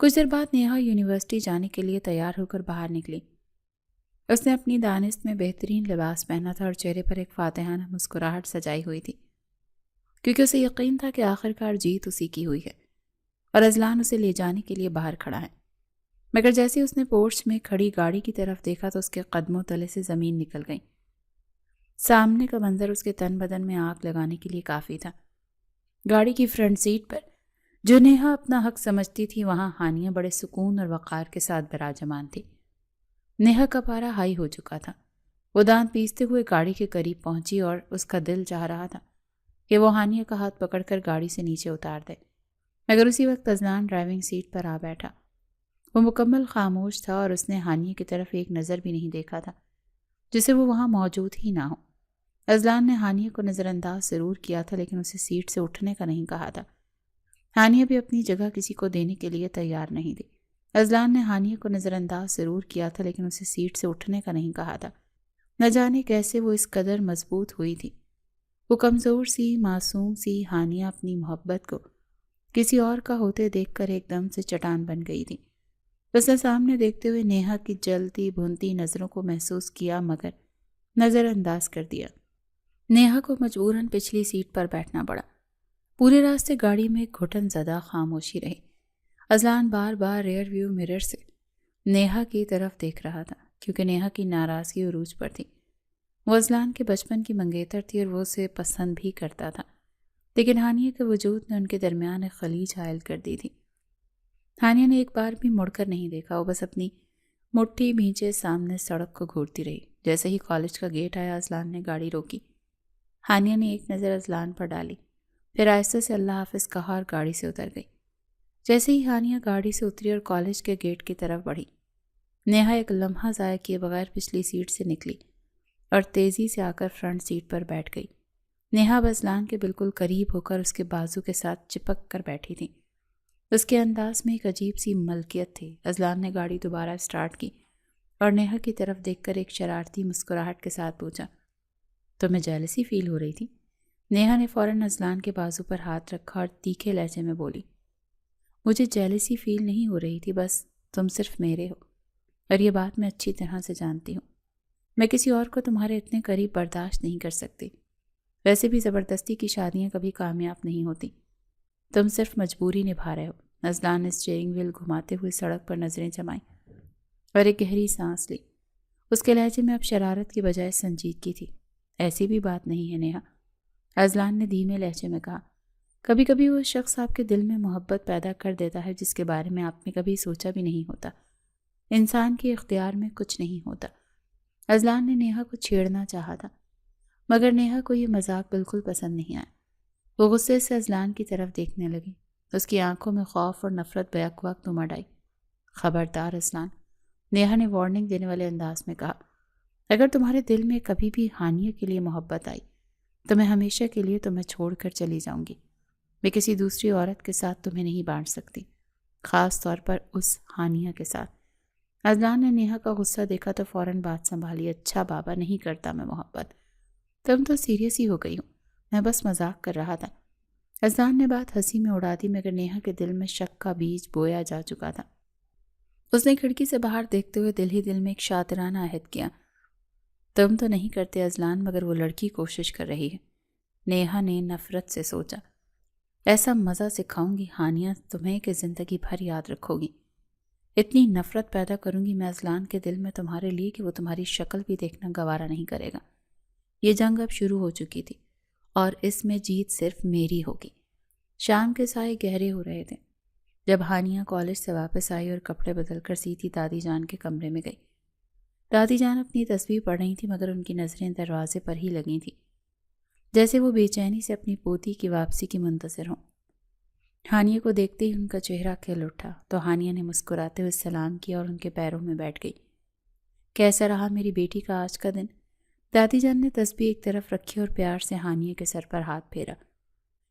کچھ دیر بعد نیہا یونیورسٹی جانے کے لیے تیار ہو کر باہر نکلی۔ اس نے اپنی دانست میں بہترین لباس پہنا تھا اور چہرے پر ایک فاتحانہ مسکراہٹ سجائی ہوئی تھی، کیونکہ اسے یقین تھا کہ آخرکار جیت اسی کی ہوئی ہے اور اذلان اسے لے جانے کے لیے باہر کھڑا ہے۔ مگر جیسے اس نے پورچ میں کھڑی گاڑی کی طرف دیکھا تو اس کے قدموں تلے سے زمین نکل گئی۔ سامنے کا منظر اس کے تن بدن میں آگ لگانے کے لیے کافی تھا۔ گاڑی کی فرنٹ سیٹ پر جو نیہا اپنا حق سمجھتی تھی، وہاں ہانیہ بڑے سکون اور وقار کے ساتھ براجمان تھی۔ نیہا کا پارا ہائی ہو چکا تھا۔ وہ دانت پیستے ہوئے گاڑی کے قریب پہنچی اور اس کا دل چاہ رہا تھا کہ وہ ہانیہ کا ہاتھ پکڑ کر گاڑی سے نیچے اتار دے، مگر اسی وقت اذلان ڈرائیونگ سیٹ پر آ بیٹھا۔ وہ مکمل خاموش تھا اور اس نے ہانیہ کی طرف ایک نظر بھی نہیں دیکھا تھا، جسے وہ وہاں موجود ہی نہ ہو۔ اذلان نے ہانیہ کو نظر انداز ضرور کیا تھا، لیکن اسے سیٹ سے اٹھنے کا نہیں کہا تھا۔ ہانیہ بھی اپنی جگہ کسی کو دینے کے لیے تیار نہیں تھی۔ اذلان نے ہانیہ کو نظر انداز ضرور کیا تھا، لیکن اسے سیٹ سے اٹھنے کا نہیں کہا تھا۔ نہ جانے کیسے وہ اس قدر مضبوط ہوئی تھی۔ وہ کمزور سی، معصوم سی ہانیہ اپنی محبت کو کسی اور کا ہوتے دیکھ کر ایک دم سے چٹان بن گئی تھی۔ اس نے سامنے دیکھتے ہوئے نیہا کی جلتی بھونتی نظروں کو محسوس کیا، مگر نظر انداز کر دیا۔ نیہا کو مجبوراً پچھلی سیٹ پر بیٹھنا پڑا۔ پورے راستے گاڑی میں گھٹن زدہ خاموشی رہی۔ اذلان بار بار ریئر ویو مرر سے نیہا کی طرف دیکھ رہا تھا، کیونکہ نیہا کی ناراضگی عروج پر تھی۔ وہ اذلان کے بچپن کی منگیتر تھی اور وہ اسے پسند بھی کرتا تھا، لیکن ہانیہ کے وجود نے ان کے درمیان ایک خلیج حائل کر دی تھی۔ ہانیہ نے ایک بار بھی مڑ کر نہیں دیکھا، وہ بس اپنی مٹھی بھینچے سامنے سڑک کو گھورتی رہی۔ جیسے ہی کالج کا گیٹ آیا، اذلان نے گاڑی روکی۔ ہانیہ نے ایک نظر اذلان پر ڈالی، پھر آہستہ سے اللہ حافظ کہا اور گاڑی سے اتر گئی۔ جیسے ہی ہانیہ گاڑی سے اتری اور کالج کے گیٹ کی طرف بڑھی، نیہا ایک لمحہ ضائع کیے بغیر پچھلی سیٹ سے نکلی اور تیزی سے آ کر فرنٹ سیٹ پر بیٹھ گئی۔ نیہا اذلان کے بالکل قریب ہو کر اس کے بازو کے ساتھ چپک کر بیٹھی تھی۔ اس کے انداز میں ایک عجیب سی ملکیت تھی۔ اذلان نے گاڑی دوبارہ سٹارٹ کی اور نیہا کی طرف دیکھ کر ایک شرارتی مسکراہٹ کے ساتھ پوچھا، تمہیں جیلسی فیل ہو رہی تھی؟ نیہا نے فوراً اذلان کے بازو پر ہاتھ رکھا اور تیکھے لہجے میں بولی، مجھے جیلسی فیل نہیں ہو رہی تھی، بس تم صرف میرے ہو اور یہ بات میں اچھی طرح سے جانتی ہوں۔ میں کسی اور کو تمہارے اتنے قریب برداشت نہیں کر سکتی۔ ویسے بھی زبردستی کی شادیاں کبھی کامیاب نہیں ہوتی، تم صرف مجبوری نبھا رہے ہو۔ اذلان نے اسٹیئرنگ وہیل گھماتے ہوئے سڑک پر نظریں جمائیں اور ایک گہری سانس لی۔ اس کے لہجے میں اب شرارت کی بجائے سنجیدگی تھی۔ ایسی بھی بات نہیں ہے نیہا، اذلان نے دھیمے لہجے میں کہا، کبھی کبھی وہ شخص آپ کے دل میں محبت پیدا کر دیتا ہے جس کے بارے میں آپ نے کبھی سوچا بھی نہیں ہوتا۔ انسان کے اختیار میں کچھ نہیں ہوتا۔ اذلان نے نیہا کو چھیڑنا چاہا تھا، مگر نیہا کو یہ مذاق بالکل پسند نہیں آیا۔ وہ غصے سے اذلان کی طرف دیکھنے لگی۔ اس کی آنکھوں میں خوف اور نفرت بیک وقت امڑ آئی۔ خبردار اذلان، نیہا نے وارننگ دینے والے انداز میں کہا، اگر تمہارے دل میں کبھی بھی ہانیہ کے لیے محبت آئی تو میں ہمیشہ کے لیے تمہیں چھوڑ کر چلی جاؤں گی۔ میں کسی دوسری عورت کے ساتھ تمہیں نہیں بانٹ سکتی، خاص طور پر اس ہانیہ کے ساتھ۔ اذلان نے نیہا کا غصہ دیکھا تو فوراً بات سنبھالی، اچھا بابا، نہیں کرتا میں محبت، تم تو سیریس ہی ہو گئی ہوں، میں بس مذاق کر رہا تھا۔ اذلان نے بات ہنسی میں اڑا دی، مگر نیہا کے دل میں شک کا بیج بویا جا چکا تھا۔ اس نے کھڑکی سے باہر دیکھتے ہوئے دل ہی دل میں ایک شاطرانہ عہد کیا، تم تو نہیں کرتے اذلان، مگر وہ لڑکی کوشش کر رہی ہے۔ نیہا نے نفرت سے سوچا، ایسا مزہ سکھاؤں گی ہانیہ تمہیں کہ زندگی بھر یاد رکھو گی۔ اتنی نفرت پیدا کروں گی میں اذلان کے دل میں تمہارے لیے کہ وہ تمہاری شکل بھی دیکھنا گوارا نہیں کرے گا۔ یہ جنگ اب شروع ہو چکی تھی اور اس میں جیت صرف میری ہوگی۔ شام کے سائے گہرے ہو رہے تھے جب ہانیہ کالج سے واپس آئی اور کپڑے بدل کر سیدھی دادی جان کے کمرے میں گئی۔ دادی جان اپنی تسبیح پڑھ رہی تھی، مگر ان کی نظریں دروازے پر ہی لگی تھیں، جیسے وہ بے چینی سے اپنی پوتی کی واپسی کی منتظر ہوں۔ ہانیہ کو دیکھتے ہی ان کا چہرہ کھل اٹھا تو ہانیہ نے مسکراتے ہوئے سلام کیا اور ان کے پیروں میں بیٹھ گئی۔ کیسا رہا میری بیٹی کا آج کا دن؟ دادی جان نے تسبیح ایک طرف رکھی اور پیار سے ہانیہ کے سر پر ہاتھ پھیرا۔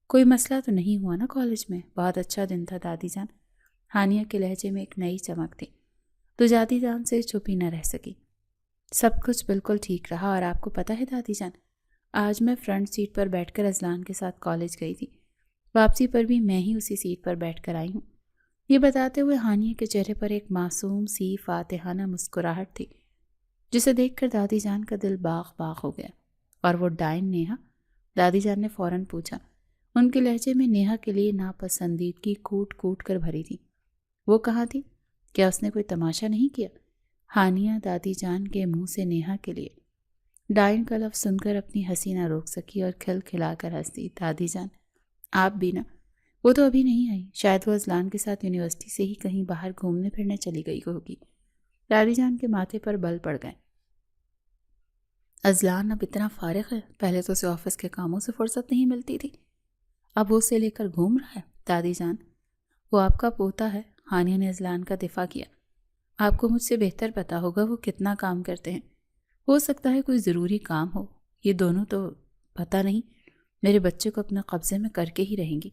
کوئی مسئلہ تو نہیں ہوا نا کالج میں؟ بہت اچھا دن تھا دادی جان۔ ہانیہ کے لہجے میں ایک نئی چمک تھی تو دادی جان سے چھپی نہ رہ سکی۔ سب کچھ بالکل ٹھیک رہا، اور آپ کو پتہ ہے دادی جان، آج میں فرنٹ سیٹ پر بیٹھ کر اذلان کے ساتھ کالج گئی تھی۔ واپسی پر بھی میں ہی اسی سیٹ پر بیٹھ کر آئی ہوں۔ یہ بتاتے ہوئے ہانیہ کے چہرے پر ایک معصوم سی فاتحانہ مسکراہٹ تھی جسے دیکھ کر دادی جان کا دل باغ باغ ہو گیا۔ اور وہ ڈائن نیہا؟ دادی جان نے فوراً پوچھا۔ ان کے لہجے میں نیہا کے لیے ناپسندیدگی کوٹ کوٹ کر بھری تھی۔ وہ کہاں تھی؟ کیا اس نے کوئی تماشا نہیں کیا؟ ہانیہ دادی جان کے منہ سے نیہا کے لیے ڈائن کا لفظ سن کر اپنی ہنسی نہ روک سکی اور کھل کھلا کر ہنس دی۔ دادی جان آپ بھی نا؟ وہ تو ابھی نہیں آئی، شاید وہ اذلان کے ساتھ یونیورسٹی سے ہی کہیں باہر گھومنے پھرنے چلی گئی ہوگی۔ دادی جان کے ماتھے پر بل پڑ گئے۔ اذلان اب اتنا فارغ ہے؟ پہلے تو اسے آفس کے کاموں سے فرصت نہیں ملتی تھی، اب وہ اسے لے کر گھوم رہا ہے۔ دادی جان وہ آپ کا پوتا ہے، ہانیہ نے اذلان کا دفاع کیا۔ آپ کو مجھ سے بہتر پتا ہوگا وہ کتنا کام کرتے ہیں۔ ہو سکتا ہے کوئی ضروری کام ہو، یہ دونوں تو پتہ نہیں، میرے بچے کو اپنے قبضے میں کر کے ہی رہیں گی۔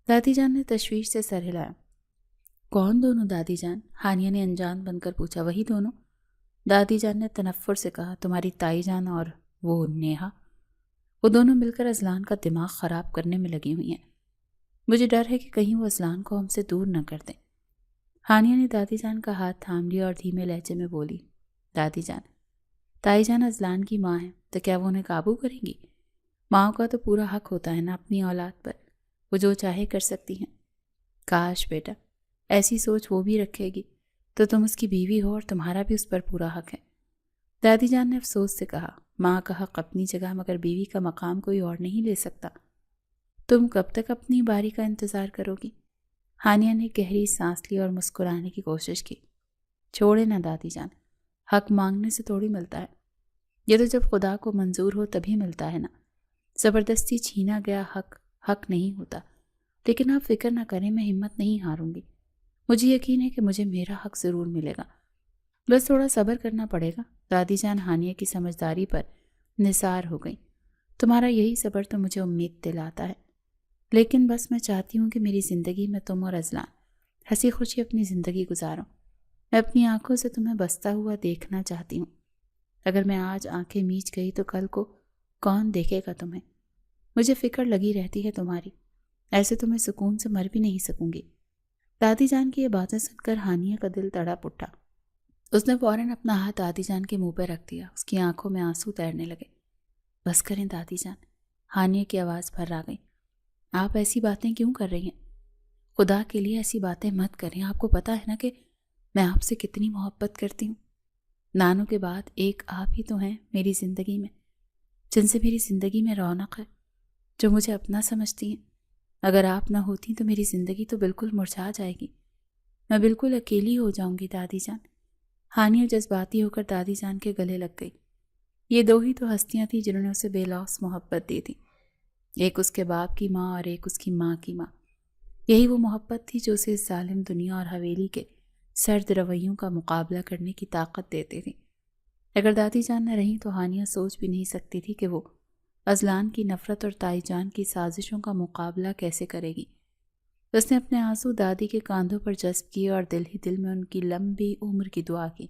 دادی جان نے تشویش سے سر ہلایا۔ کون دونوں دادی جان؟ ہانیہ نے انجان بن کر پوچھا۔ وہی دونوں، دادی جان نے تنفر سے کہا، تمہاری تائی جان اور وہ نیہا، وہ دونوں مل کر اذلان کا دماغ خراب کرنے میں لگی ہوئی ہیں۔ مجھے ڈر ہے کہ کہیں وہ اذلان کو ہم سے دور نہ کر دیں۔ ہانیہ نے دادی جان کا ہاتھ تھام لیا اور دھیمے لہجے میں بولی، دادی جان، تائی جان اذلان کی ماں ہیں تو کیا وہ انہیں قابو کریں گی؟ ماں کا تو پورا حق ہوتا ہے نا اپنی اولاد پر، وہ جو چاہے کر سکتی ہیں۔ کاش بیٹا ایسی سوچ وہ بھی رکھے گی تو تم اس کی بیوی ہو اور تمہارا بھی اس پر پورا حق ہے۔ دادی جان نے افسوس سے کہا، ماں کا حق اپنی جگہ مگر بیوی کا مقام کوئی اور نہیں لے سکتا۔ تم کب تک اپنی باری کا انتظار کرو گی؟ ہانیہ نے گہری سانس لی اور مسکرانے کی کوشش کی۔ چھوڑے نا دادی جان، حق مانگنے سے تھوڑی ملتا ہے، یہ تو جب خدا کو منظور ہو تبھی ملتا ہے نا۔ زبردستی چھینا گیا حق حق نہیں ہوتا۔ لیکن آپ فکر نہ کریں، میں ہمت نہیں ہاروں گی، مجھے یقین ہے کہ مجھے میرا حق ضرور ملے گا، بس تھوڑا صبر کرنا پڑے گا۔ دادی جان ہانیہ کی سمجھداری پر نثار ہو گئی۔ تمہارا یہی صبر تو مجھے امید دلاتا ہے، لیکن بس میں چاہتی ہوں کہ میری زندگی میں تم اور اذلان ہنسی خوشی اپنی زندگی گزارو۔ میں اپنی آنکھوں سے تمہیں بستا ہوا دیکھنا چاہتی ہوں۔ اگر میں آج آنکھیں میچ گئی تو کل کو کون دیکھے گا تمہیں؟ مجھے فکر لگی رہتی ہے تمہاری، ایسے تو میں سکون سے مر بھی نہیں سکوں گی۔ دادی جان کی یہ باتیں سن کر ہانیہ کا دل تڑپ اٹھا۔ اس نے فوراً اپنا ہاتھ دادی جان کے منہ پہ رکھ دیا۔ اس کی آنکھوں میں آنسو تیرنے لگے۔ بس کریں دادی جان، ہانیہ کی آواز بھر آ گئی۔ آپ ایسی باتیں کیوں کر رہی ہیں؟ خدا کے لیے ایسی باتیں مت کریں، آپ کو پتہ ہے نا کہ میں آپ سے کتنی محبت کرتی ہوں۔ نانوں کے بعد ایک آپ ہی تو ہیں میری زندگی میں، جن سے میری زندگی میں رونق ہے، جو مجھے اپنا سمجھتی ہیں۔ اگر آپ نہ ہوتی تو میری زندگی تو بالکل مرجھا جائے گی، میں بالکل اکیلی ہو جاؤں گی دادی جان۔ ہانیہ جذباتی ہو کر دادی جان کے گلے لگ گئی۔ یہ دو ہی تو ہستیاں تھیں جنہوں نے اسے بے لوث محبت دی تھی، ایک اس کے باپ کی ماں اور ایک اس کی ماں کی ماں۔ یہی وہ محبت تھی جو اسے اس ظالم دنیا اور حویلی کے سرد رویوں کا مقابلہ کرنے کی طاقت دیتی تھی۔ اگر دادی جان نہ رہیں تو ہانیہ سوچ بھی نہیں سکتی تھی کہ وہ اذلان کی نفرت اور تائی جان کی سازشوں کا مقابلہ کیسے کرے گی۔ اس نے اپنے آنسو دادی کے کاندھوں پر جذب کیے اور دل ہی دل میں ان کی لمبی عمر کی دعا کی۔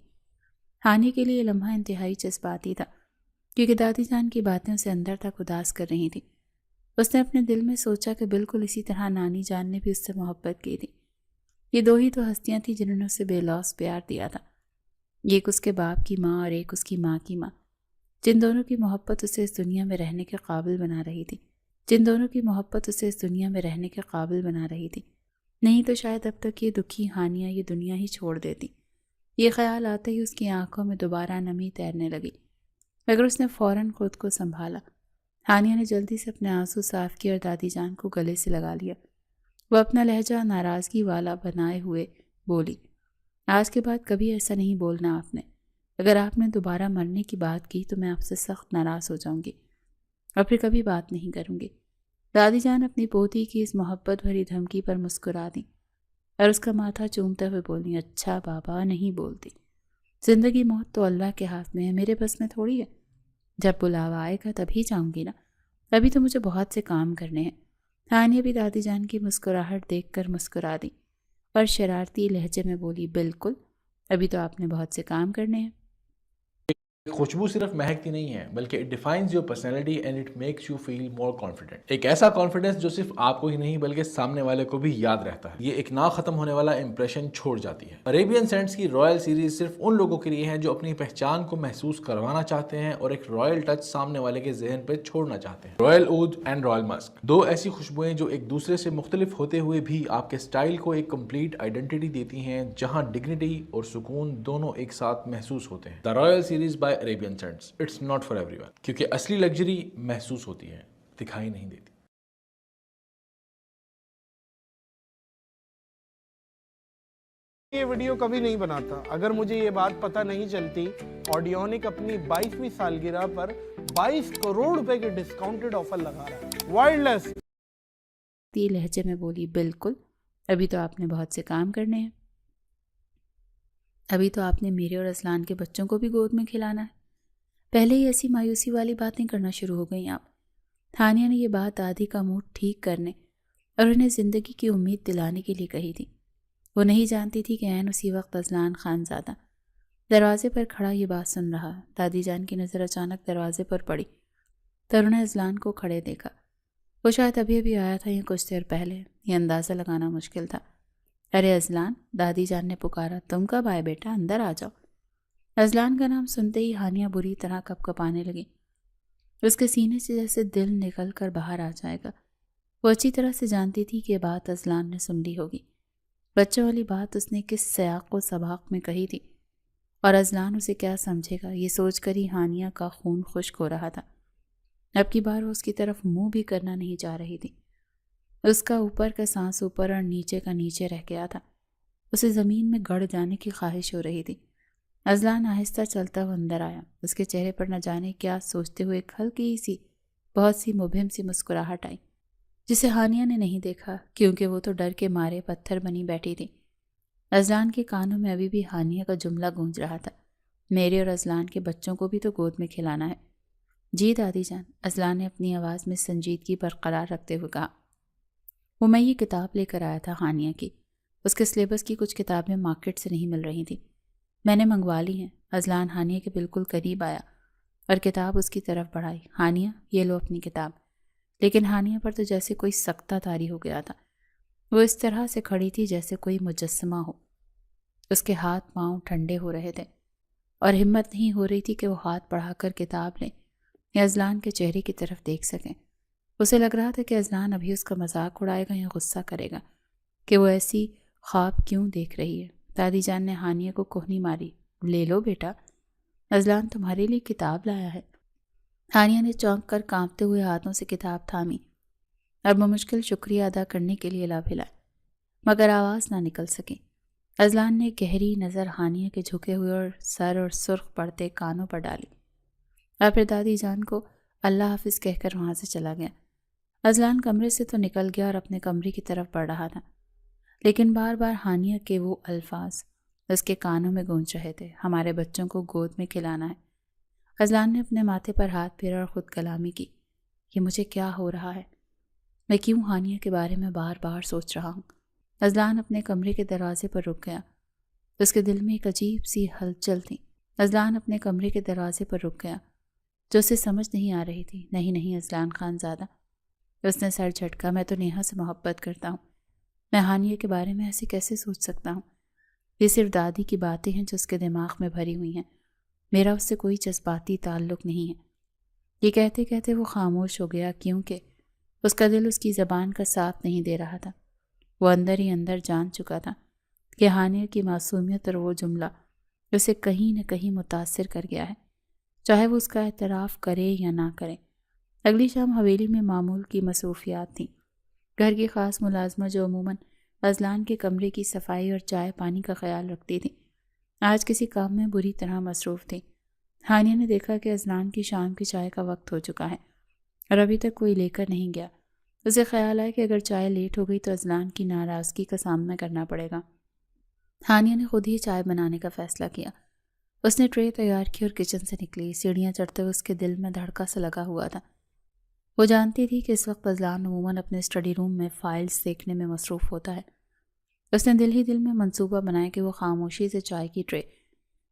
ہانیہ کے لیے یہ لمحہ انتہائی جذباتی تھا، کیونکہ دادی جان کی باتیں اسے اندر تک اداس کر رہی تھیں۔ اس نے اپنے دل میں سوچا کہ بالکل اسی طرح نانی جان نے بھی اس سے محبت کی تھی۔ یہ دو ہی تو ہستیاں تھیں جنہوں نے اسے بے لوث پیار دیا تھا، ایک اس کے باپ کی ماں اور ایک اس کی ماں کی ماں، جن دونوں کی محبت اسے اس دنیا میں رہنے کے قابل بنا رہی تھی، نہیں تو شاید اب تک یہ دکھی ہانیہ یہ دنیا ہی چھوڑ دیتی۔ یہ خیال آتے ہی اس کی آنکھوں میں دوبارہ نمی تیرنے لگی، مگر اس نے فوراً خود کو سنبھالا۔ ہانیہ نے جلدی سے اپنے آنسو صاف کیے اور دادی جان کو گلے سے لگا لیا۔ وہ اپنا لہجہ ناراضگی والا بنائے ہوئے بولی، آج کے بعد کبھی ایسا نہیں بولنا آپ نے۔ اگر آپ نے دوبارہ مرنے کی بات کی تو میں آپ سے سخت ناراض ہو جاؤں گی اور پھر کبھی بات نہیں کروں گی۔ دادی جان اپنی پوتی کی اس محبت بھری دھمکی پر مسکرا دیں اور اس کا ماتھا چومتے ہوئے بولی، اچھا بابا نہیں بولتی، زندگی موت تو اللہ کے ہاتھ میں ہے، میرے بس میں تھوڑی ہے۔ جب بلاوا آئے گا تبھی جاؤں گی نا، ابھی تو مجھے بہت سے کام کرنے ہیں۔ ہانیہ بھی دادی جان کی مسکراہٹ دیکھ کر مسکرا دی اور شرارتی لہجے میں بولی، بالکل، ابھی تو آپ نے بہت سے کام کرنے ہیں۔ خوشبو صرف مہکتی نہیں ہے بلکہ it defines your personality and it makes you feel more confident. ایک ایسا کانفیڈنس جو صرف آپ کو ہی نہیں بلکہ سامنے والے کو بھی یاد رہتا ہے۔ یہ ایک نہ ختم ہونے والا امپریشن چھوڑ جاتی ہے۔ عربین سینٹس کی رائل سیریز صرف ان لوگوں کے لیے ہے جو اپنی پہچان کو محسوس کروانا چاہتے ہیں اور ایک رائل ٹچ سامنے والے کے ذہن پہ چھوڑنا چاہتے ہیں۔ رائل عود اینڈ رائل مسک، دو ایسی خوشبوئیں جو ایک دوسرے سے مختلف ہوتے ہوئے بھی آپ کے سٹائل کو ایک کمپلیٹ آئیڈینٹی دیتی ہیں، جہاں ڈگنیٹی اور سکون دونوں ایک ساتھ محسوس ہوتے ہیں۔ The royal series by Arabian scents, it's not for every one, کیونکہ اصلی لگژری محسوس ہوتی ہے، دکھائی نہیں دیتی۔ یہ ویڈیو کبھی نہیں بناتا اگر مجھے یہ بات پتہ نہیں چلتی آڈیونک اپنی 22ویں سالگرہ پر 22 کروڑ روپے کے ڈسکاؤنٹڈ آفر لگا رہا ہے۔ وائلڈلیس لہجے میں بولی، بالکل، ابھی تو آپ نے بہت سے کام کرنے ہیں۔ ابھی تو آپ نے میرے اور اسلان کے بچوں کو بھی گود میں کھلانا ہے۔ پہلے ہی ایسی مایوسی والی باتیں کرنا شروع ہو گئیں آپ۔ ہانیہ نے یہ بات دادی کا موڈ ٹھیک کرنے اور انہیں زندگی کی امید دلانے کے لیے کہی تھی۔ وہ نہیں جانتی تھی کہ عین اسی وقت اذلان خان زادہ دروازے پر کھڑا یہ بات سن رہا۔ دادی جان کی نظر اچانک دروازے پر پڑی تو انہوں نے اذلان کو کھڑے دیکھا۔ وہ شاید ابھی ابھی آیا تھا یا کچھ دیر پہلے، یہ اندازہ لگانا مشکل تھا۔ ارے اذلان، دادی جان نے پکارا، تم کب آئے بیٹا، اندر آ جاؤ۔ اذلان کا نام سنتے ہی ہانیہ بری طرح کپ کپانے لگی۔ اس کے سینے سے جیسے دل نکل کر باہر آ جائے گا۔ وہ اچھی طرح سے جانتی تھی کہ یہ بات اذلان نے سن لی ہوگی۔ بچوں والی بات اس نے کس سیاق و سباق میں کہی تھی اور اذلان اسے کیا سمجھے گا، یہ سوچ کر ہی ہانیہ کا خون خشک ہو رہا تھا۔ اب کی بار وہ اس کی طرف منہ بھی کرنا نہیں چاہ رہی تھی۔ اس کا اوپر کا سانس اوپر اور نیچے کا نیچے رہ گیا تھا۔ اسے زمین میں گڑ جانے کی خواہش ہو رہی تھی۔ اذلان آہستہ چلتا ہوا اندر آیا۔ اس کے چہرے پر نہ جانے کیا سوچتے ہوئے ایک ہلکی سی بہت سی مبہم سی مسکراہٹ آئی، جسے ہانیہ نے نہیں دیکھا کیونکہ وہ تو ڈر کے مارے پتھر بنی بیٹھی تھی۔ اذلان کے کانوں میں ابھی بھی ہانیہ کا جملہ گونج رہا تھا، میرے اور اذلان کے بچوں کو بھی تو گود میں کھلانا ہے۔ جی دادی جان، اذلان نے اپنی آواز میں سنجیدگی برقرار رکھتے ہوئے کہا۔ وہ میں یہ کتاب لے کر آیا تھا ہانیہ کی۔ اس کے سلیبس کی کچھ کتابیں مارکیٹ سے نہیں مل رہی تھیں، میں نے منگوا لی ہیں۔ اذلان ہانیہ کے بالکل قریب آیا اور کتاب اس کی طرف بڑھائی۔ ہانیہ، یہ لو اپنی کتاب۔ لیکن ہانیہ پر تو جیسے کوئی سکتہ طاری ہو گیا تھا۔ وہ اس طرح سے کھڑی تھی جیسے کوئی مجسمہ ہو۔ اس کے ہاتھ پاؤں ٹھنڈے ہو رہے تھے اور ہمت نہیں ہو رہی تھی کہ وہ ہاتھ بڑھا کر کتاب لیں یا اذلان کے چہرے کی طرف دیکھ سکیں۔ اسے لگ رہا تھا کہ اذلان ابھی اس کا مذاق اڑائے گا یا غصہ کرے گا کہ وہ ایسی خواب کیوں دیکھ رہی ہے۔ دادی جان نے ہانیہ کو کوہنی ماری، لے لو بیٹا، اذلان تمہارے لیے کتاب لایا ہے۔ ہانیہ نے چونک کر کانپتے ہوئے ہاتھوں سے کتاب تھامی اور بمشکل شکریہ ادا کرنے کے لیے لب ہلائے، مگر آواز نہ نکل سکی۔ اذلان نے گہری نظر ہانیہ کے جھکے ہوئے اور سر اور سرخ پڑتے کانوں پر ڈالی اور پھر دادی جان کو اللہ حافظ کہہ کر وہاں سے چلا گیا۔ اذلان کمرے سے تو نکل گیا اور اپنے کمرے کی طرف بڑھ رہا تھا، لیکن بار بار ہانیہ کے وہ الفاظ اس کے کانوں میں گونج رہے تھے، ہمارے بچوں کو گود میں کھلانا ہے۔ اذلان نے اپنے ماتھے پر ہاتھ پھیرا اور خود کلامی کی، یہ مجھے کیا ہو رہا ہے؟ میں کیوں ہانیہ کے بارے میں بار بار سوچ رہا ہوں؟ اذلان اپنے کمرے کے دروازے پر رک گیا۔ اس کے دل میں ایک عجیب سی ہلچل تھی۔ اذلان اپنے کمرے کے دروازے پر رک گیا، جو اسے سمجھ نہیں آ رہی تھی۔ نہیں نہیں اذلان خان زادہ، اس نے سر جھٹکا، میں تو نیہا سے محبت کرتا ہوں، میں ہانیہ کے بارے میں ایسے کیسے سوچ سکتا ہوں؟ یہ صرف دادی کی باتیں ہیں جو اس کے دماغ میں بھری ہوئی ہیں، میرا اس سے کوئی جذباتی تعلق نہیں ہے۔ یہ کہتے کہتے وہ خاموش ہو گیا کیونکہ اس کا دل اس کی زبان کا ساتھ نہیں دے رہا تھا۔ وہ اندر ہی اندر جان چکا تھا کہ ہانیہ کی معصومیت اور وہ جملہ اسے کہیں نہ کہیں متاثر کر گیا ہے، چاہے وہ اس کا اعتراف کرے یا نہ کرے۔ اگلی شام حویلی میں معمول کی مصروفیات تھیں۔ گھر کی خاص ملازمہ جو عموماً اذلان کے کمرے کی صفائی اور چائے پانی کا خیال رکھتی تھی، آج کسی کام میں بری طرح مصروف تھی۔ ہانیہ نے دیکھا کہ اذلان کی شام کی چائے کا وقت ہو چکا ہے اور ابھی تک کوئی لے کر نہیں گیا۔ اسے خیال آیا کہ اگر چائے لیٹ ہو گئی تو اذلان کی ناراضگی کا سامنا کرنا پڑے گا۔ ہانیہ نے خود ہی چائے بنانے کا فیصلہ کیا۔ اس نے ٹرے تیار کی اور کچن سے نکلی۔ سیڑھیاں چڑھتے ہوئے اس کے دل میں دھڑکا سا لگا ہوا تھا۔ وہ جانتی تھی کہ اس وقت اذلان عموماً اپنے اسٹڈی روم میں فائلز دیکھنے میں مصروف ہوتا ہے۔ اس نے دل ہی دل میں منصوبہ بنایا کہ وہ خاموشی سے چائے کی ٹرے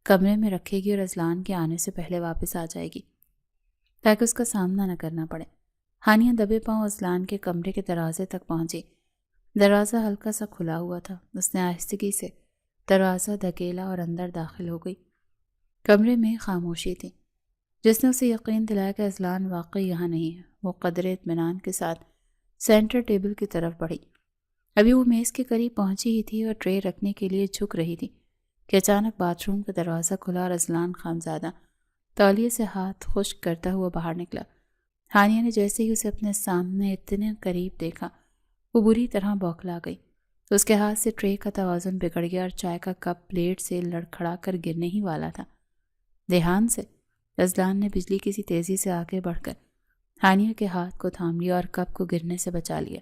کمرے میں رکھے گی اور اذلان کے آنے سے پہلے واپس آ جائے گی تاکہ اس کا سامنا نہ کرنا پڑے۔ ہانیہ دبے پاؤں اذلان کے کمرے کے دروازے تک پہنچی۔ دروازہ ہلکا سا کھلا ہوا تھا۔ اس نے آہستگی سے دروازہ دھکیلا اور اندر داخل ہو گئی۔ کمرے میں خاموشی تھی جس نے اسے یقین دلایا کہ اذلان واقعی یہاں نہیں ہے۔ وہ قدرے اطمینان کے ساتھ سینٹر ٹیبل کی طرف بڑھی۔ ابھی وہ میز کے قریب پہنچی ہی تھی اور ٹرے رکھنے کے لیے جھک رہی تھی کہ اچانک باتھ روم کا دروازہ کھلا اور اذلان خانزادہ تولیے سے ہاتھ خشک کرتا ہوا باہر نکلا۔ ہانیہ نے جیسے ہی اسے اپنے سامنے اتنے قریب دیکھا وہ بری طرح بوکھلا گئی۔ اس کے ہاتھ سے ٹرے کا توازن بگڑ گیا اور چائے کا کپ پلیٹ سے لڑکھڑا کر گرنے ہی والا تھا۔ دھیان سے اذلان نے بجلی کی سی تیزی سے آگے بڑھ کر ہانیہ کے ہاتھ کو تھام لیا اور کپ کو گرنے سے بچا لیا۔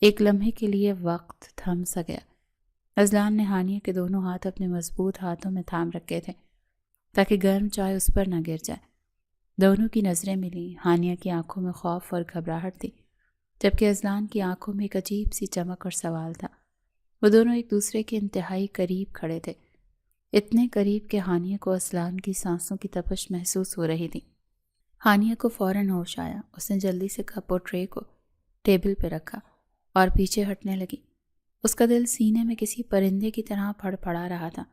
ایک لمحے کے لیے وقت تھم سا گیا۔ اذلان نے ہانیہ کے دونوں ہاتھ اپنے مضبوط ہاتھوں میں تھام رکھے تھے تاکہ گرم چائے اس پر نہ گر جائے۔ دونوں کی نظریں ملیں۔ ہانیہ کی آنکھوں میں خوف اور گھبراہٹ تھی جبکہ اذلان کی آنکھوں میں ایک عجیب سی چمک اور سوال تھا۔ وہ دونوں ایک دوسرے کے انتہائی قریب کھڑے تھے، اتنے قریب کہ ہانیہ کو اذلان کی سانسوں کی تپش محسوس ہو رہی تھی۔ ہانیہ کو فوراً ہوش آیا۔ اس نے جلدی سے کپ اور ٹرے کو ٹیبل پہ رکھا اور پیچھے ہٹنے لگی۔ اس کا دل سینے میں کسی پرندے کی طرح پھڑ پڑا رہا تھا۔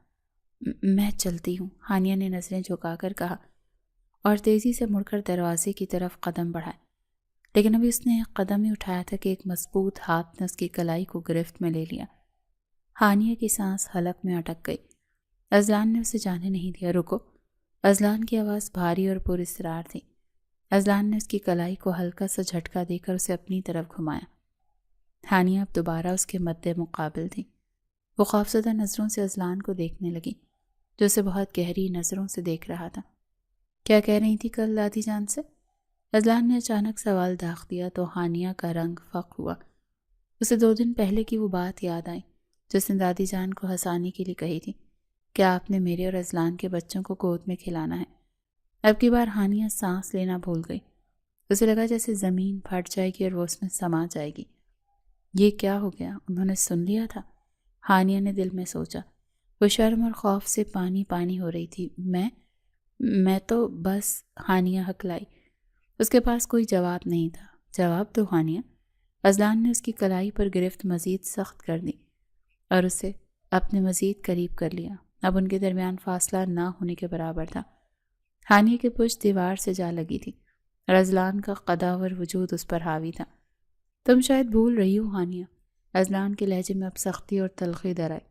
میں چلتی ہوں، ہانیہ نے نظریں جھکا کر کہا اور تیزی سے مڑ کر دروازے کی طرف قدم بڑھائے۔ لیکن ابھی اس نے ایک قدم ہی اٹھایا تھا کہ ایک مضبوط ہاتھ نے اس کی کلائی کو گرفت میں لے لیا۔ ہانیہ کی سانس حلق میں اٹک گئی۔ اذلان نے اسے جانے نہیں دیا۔ رکو۔ اذلان کی آواز بھاری اور پراسرار تھی۔ اذلان نے اس کی کلائی کو ہلکا سا جھٹکا دے کر اسے اپنی طرف گھمایا۔ ہانیہ اب دوبارہ اس کے مد مقابل تھی۔ وہ خوفزدہ نظروں سے اذلان کو دیکھنے لگی جو اسے بہت گہری نظروں سے دیکھ رہا تھا۔ کیا کہہ رہی تھی کل دادی جان سے؟ اذلان نے اچانک سوال داغ دیا تو ہانیہ کا رنگ فق ہوا۔ اسے 2 دن پہلے کی وہ بات یاد آئی جس نے دادی جان کو ہنسانے کے لیے کہی تھی کہ آپ نے میرے اور اذلان کے بچوں کو گود میں کھلانا ہے۔ اب کی بار ہانیہ سانس لینا بھول گئی۔ اسے لگا جیسے زمین پھٹ جائے گی اور وہ اس میں سما جائے گی۔ یہ کیا ہو گیا؟ انہوں نے سن لیا تھا؟ ہانیہ نے دل میں سوچا۔ وہ شرم اور خوف سے پانی پانی ہو رہی تھی۔ میں تو بس، ہانیہ ہکلائی۔ اس کے پاس کوئی جواب نہیں تھا۔ جواب دو ہانیہ۔ اذلان نے اس کی کلائی پر گرفت مزید سخت کر دی اور اسے اپنے مزید قریب کر لیا۔ اب ان کے درمیان فاصلہ نہ ہونے کے برابر تھا۔ ہانیہ کی پشت دیوار سے جا لگی تھی اور اذلان کا قداور وجود اس پر حاوی تھا۔ تم شاید بھول رہی ہو ہانیہ۔ اذلان کے لہجے میں اب سختی اور تلخی در آئی۔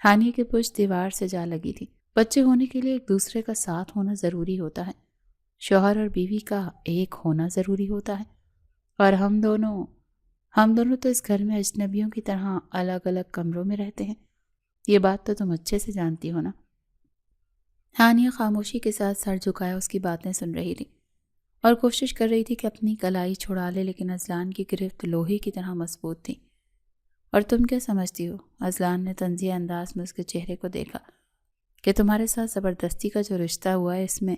ہانیہ کی پشت دیوار سے جا لگی تھی۔ بچے ہونے کے لیے ایک دوسرے کا ساتھ ہونا ضروری ہوتا ہے۔ شوہر اور بیوی کا ایک ہونا ضروری ہوتا ہے، اور ہم دونوں تو اس گھر میں اجنبیوں کی طرح الگ الگ کمروں میں رہتے ہیں۔ یہ بات تو تم اچھے سے جانتی ہو نا؟ ہانیہ خاموشی کے ساتھ سر جھکایا اس کی باتیں سن رہی تھی اور کوشش کر رہی تھی کہ اپنی کلائی چھڑا لے، لیکن اذلان کی گرفت لوہے کی طرح مضبوط تھی۔ اور تم کیا سمجھتی ہو؟ اذلان نے طنزیہ انداز میں اس کے چہرے کو دیکھا کہ تمہارے ساتھ زبردستی کا جو رشتہ ہوا ہے اس میں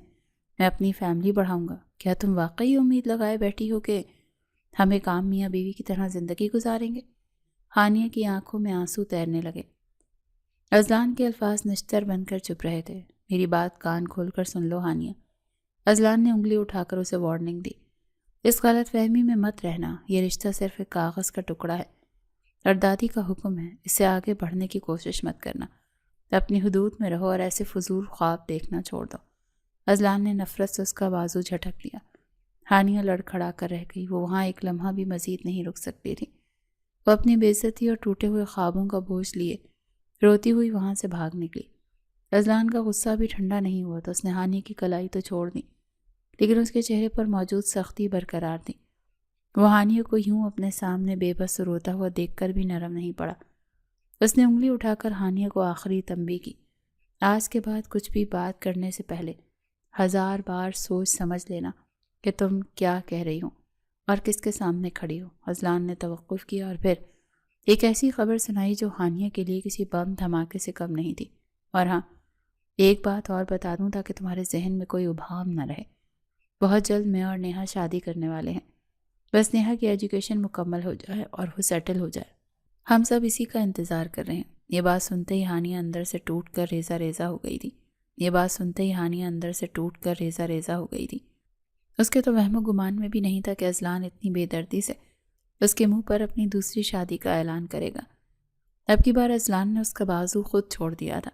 اپنی فیملی بڑھاؤں گا؟ کیا تم واقعی امید لگائے بیٹھی ہو کہ ہم ایک عام میاں بیوی کی طرح زندگی گزاریں گے؟ ہانیہ کی آنکھوں میں آنسو تیرنے لگے۔ اذلان کے الفاظ نشتر بن کر چپ رہے تھے۔ میری بات کان کھول کر سن لو ہانیہ۔ اذلان نے انگلی اٹھا کر اسے وارننگ دی۔ اس غلط فہمی میں مت رہنا۔ یہ رشتہ صرف ایک کاغذ کا ٹکڑا ہے اور دادی کا حکم ہے، اسے آگے بڑھنے کی کوشش مت کرنا۔ اپنی حدود میں رہو اور ایسے فضول خواب دیکھنا چھوڑ دو۔ اذلان نے نفرت سے اس کا بازو جھٹک لیا۔ ہانیہ لڑکھڑا کر رہ گئی۔ وہ وہاں ایک لمحہ بھی مزید نہیں رک سکتی تھی۔ وہ اپنی بے عزتی اور ٹوٹے ہوئے خوابوں کا بوجھ لیے روتی ہوئی وہاں سے بھاگ نکلی۔ اذلان کا غصہ بھی ٹھنڈا نہیں ہوا تو اس نے ہانیہ کی کلائی تو چھوڑ دی، لیکن اس کے چہرے پر موجود سختی برقرار تھی۔ وہ ہانیہ کو یوں اپنے سامنے بے بس روتا ہوا دیکھ کر بھی نرم نہیں پڑا۔ اس نے انگلی اٹھا کر ہانیہ کو آخری تنبیہ کی۔ آج کے بعد کچھ بھی بات کرنے سے پہلے 1000 بار سوچ سمجھ لینا کہ تم کیا کہہ رہی ہو اور کس کے سامنے کھڑی ہو۔ اذلان نے توقف کیا اور پھر ایک ایسی خبر سنائی جو ہانیہ کے لیے کسی بم دھماکے سے کم نہیں تھی۔ اور ہاں، ایک بات اور بتا دوں تاکہ تمہارے ذہن میں کوئی ابہام نہ رہے، بہت جلد میں اور نیہا شادی کرنے والے ہیں۔ بس نیہا کی ایجوکیشن مکمل ہو جائے اور وہ سیٹل ہو جائے، ہم سب اسی کا انتظار کر رہے ہیں۔ یہ بات سنتے ہی ہانیہ اندر سے ٹوٹ کر ریزہ ریزہ ہو گئی تھی۔ اس کے تو وہم و گمان میں بھی نہیں تھا کہ اذلان اتنی بے دردی سے اس کے منہ پر اپنی دوسری شادی کا اعلان کرے گا۔ اب کی بار اذلان نے اس کا بازو خود چھوڑ دیا تھا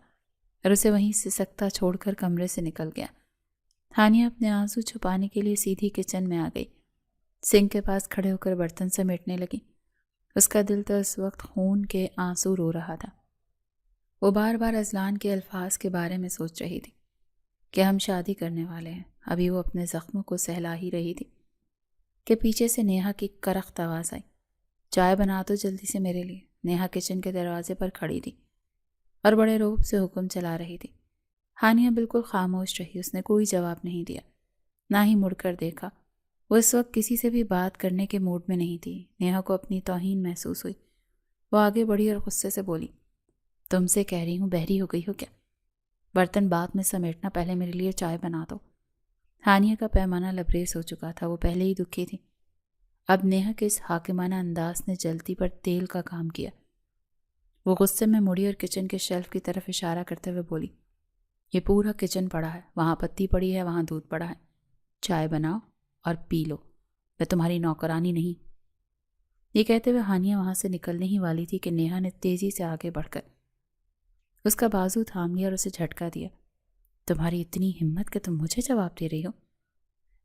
اور اسے وہیں سسکتا چھوڑ کر کمرے سے نکل گیا۔ ہانیہ اپنے آنسو چھپانے کے لیے سیدھی کچن میں آ گئی، سنک کے پاس کھڑے ہو کر برتن سمیٹنے لگی۔ اس کا دل تو اس وقت خون کے آنسو رو رہا تھا۔ وہ بار بار اذلان کے الفاظ کے بارے میں سوچ رہی تھی کہ ہم شادی کرنے والے ہیں۔ ابھی وہ اپنے زخموں کو سہلا ہی رہی تھی کہ پیچھے سے نیہا کی کرخت آواز آئی، چائے بنا دو جلدی سے میرے لیے۔ نیہا کچن کے دروازے پر کھڑی تھی اور بڑے روب سے حکم چلا رہی تھی۔ ہانیہ بالکل خاموش رہی، اس نے کوئی جواب نہیں دیا، نہ ہی مڑ کر دیکھا۔ وہ اس وقت کسی سے بھی بات کرنے کے موڈ میں نہیں تھی۔ نیہا کو اپنی توہین محسوس ہوئی۔ وہ آگے بڑھی اور غصے سے بولی، تم سے کہہ رہی ہوں بہری ہو گئی ہو کیا؟ برتن بعد میں سمیٹنا، پہلے میرے لیے چائے بنا دو۔ ہانیہ کا پیمانہ لبریز ہو چکا تھا، وہ پہلے ہی دکھی تھی۔ اب نیہا کے اس حاکمانہ انداز نے جلتی پر تیل کا کام کیا۔ وہ غصے میں مڑی اور کچن کے شیلف کی طرف اشارہ کرتے ہوئے بولی، یہ پورا کچن پڑا ہے، وہاں پتی پڑی ہے، وہاں دودھ پڑا ہے، چائے بناؤ اور پی لو، میں تمہاری نوکرانی نہیں۔ یہ کہتے ہوئے ہانیہ وہاں سے نکلنے ہی والی تھی کہ نیہا نے تیزی سے آگے بڑھ کر اس کا بازو تھام لیا اور اسے جھٹکا دیا۔ تمہاری اتنی ہمت کہ تم مجھے جواب دے رہی ہو؟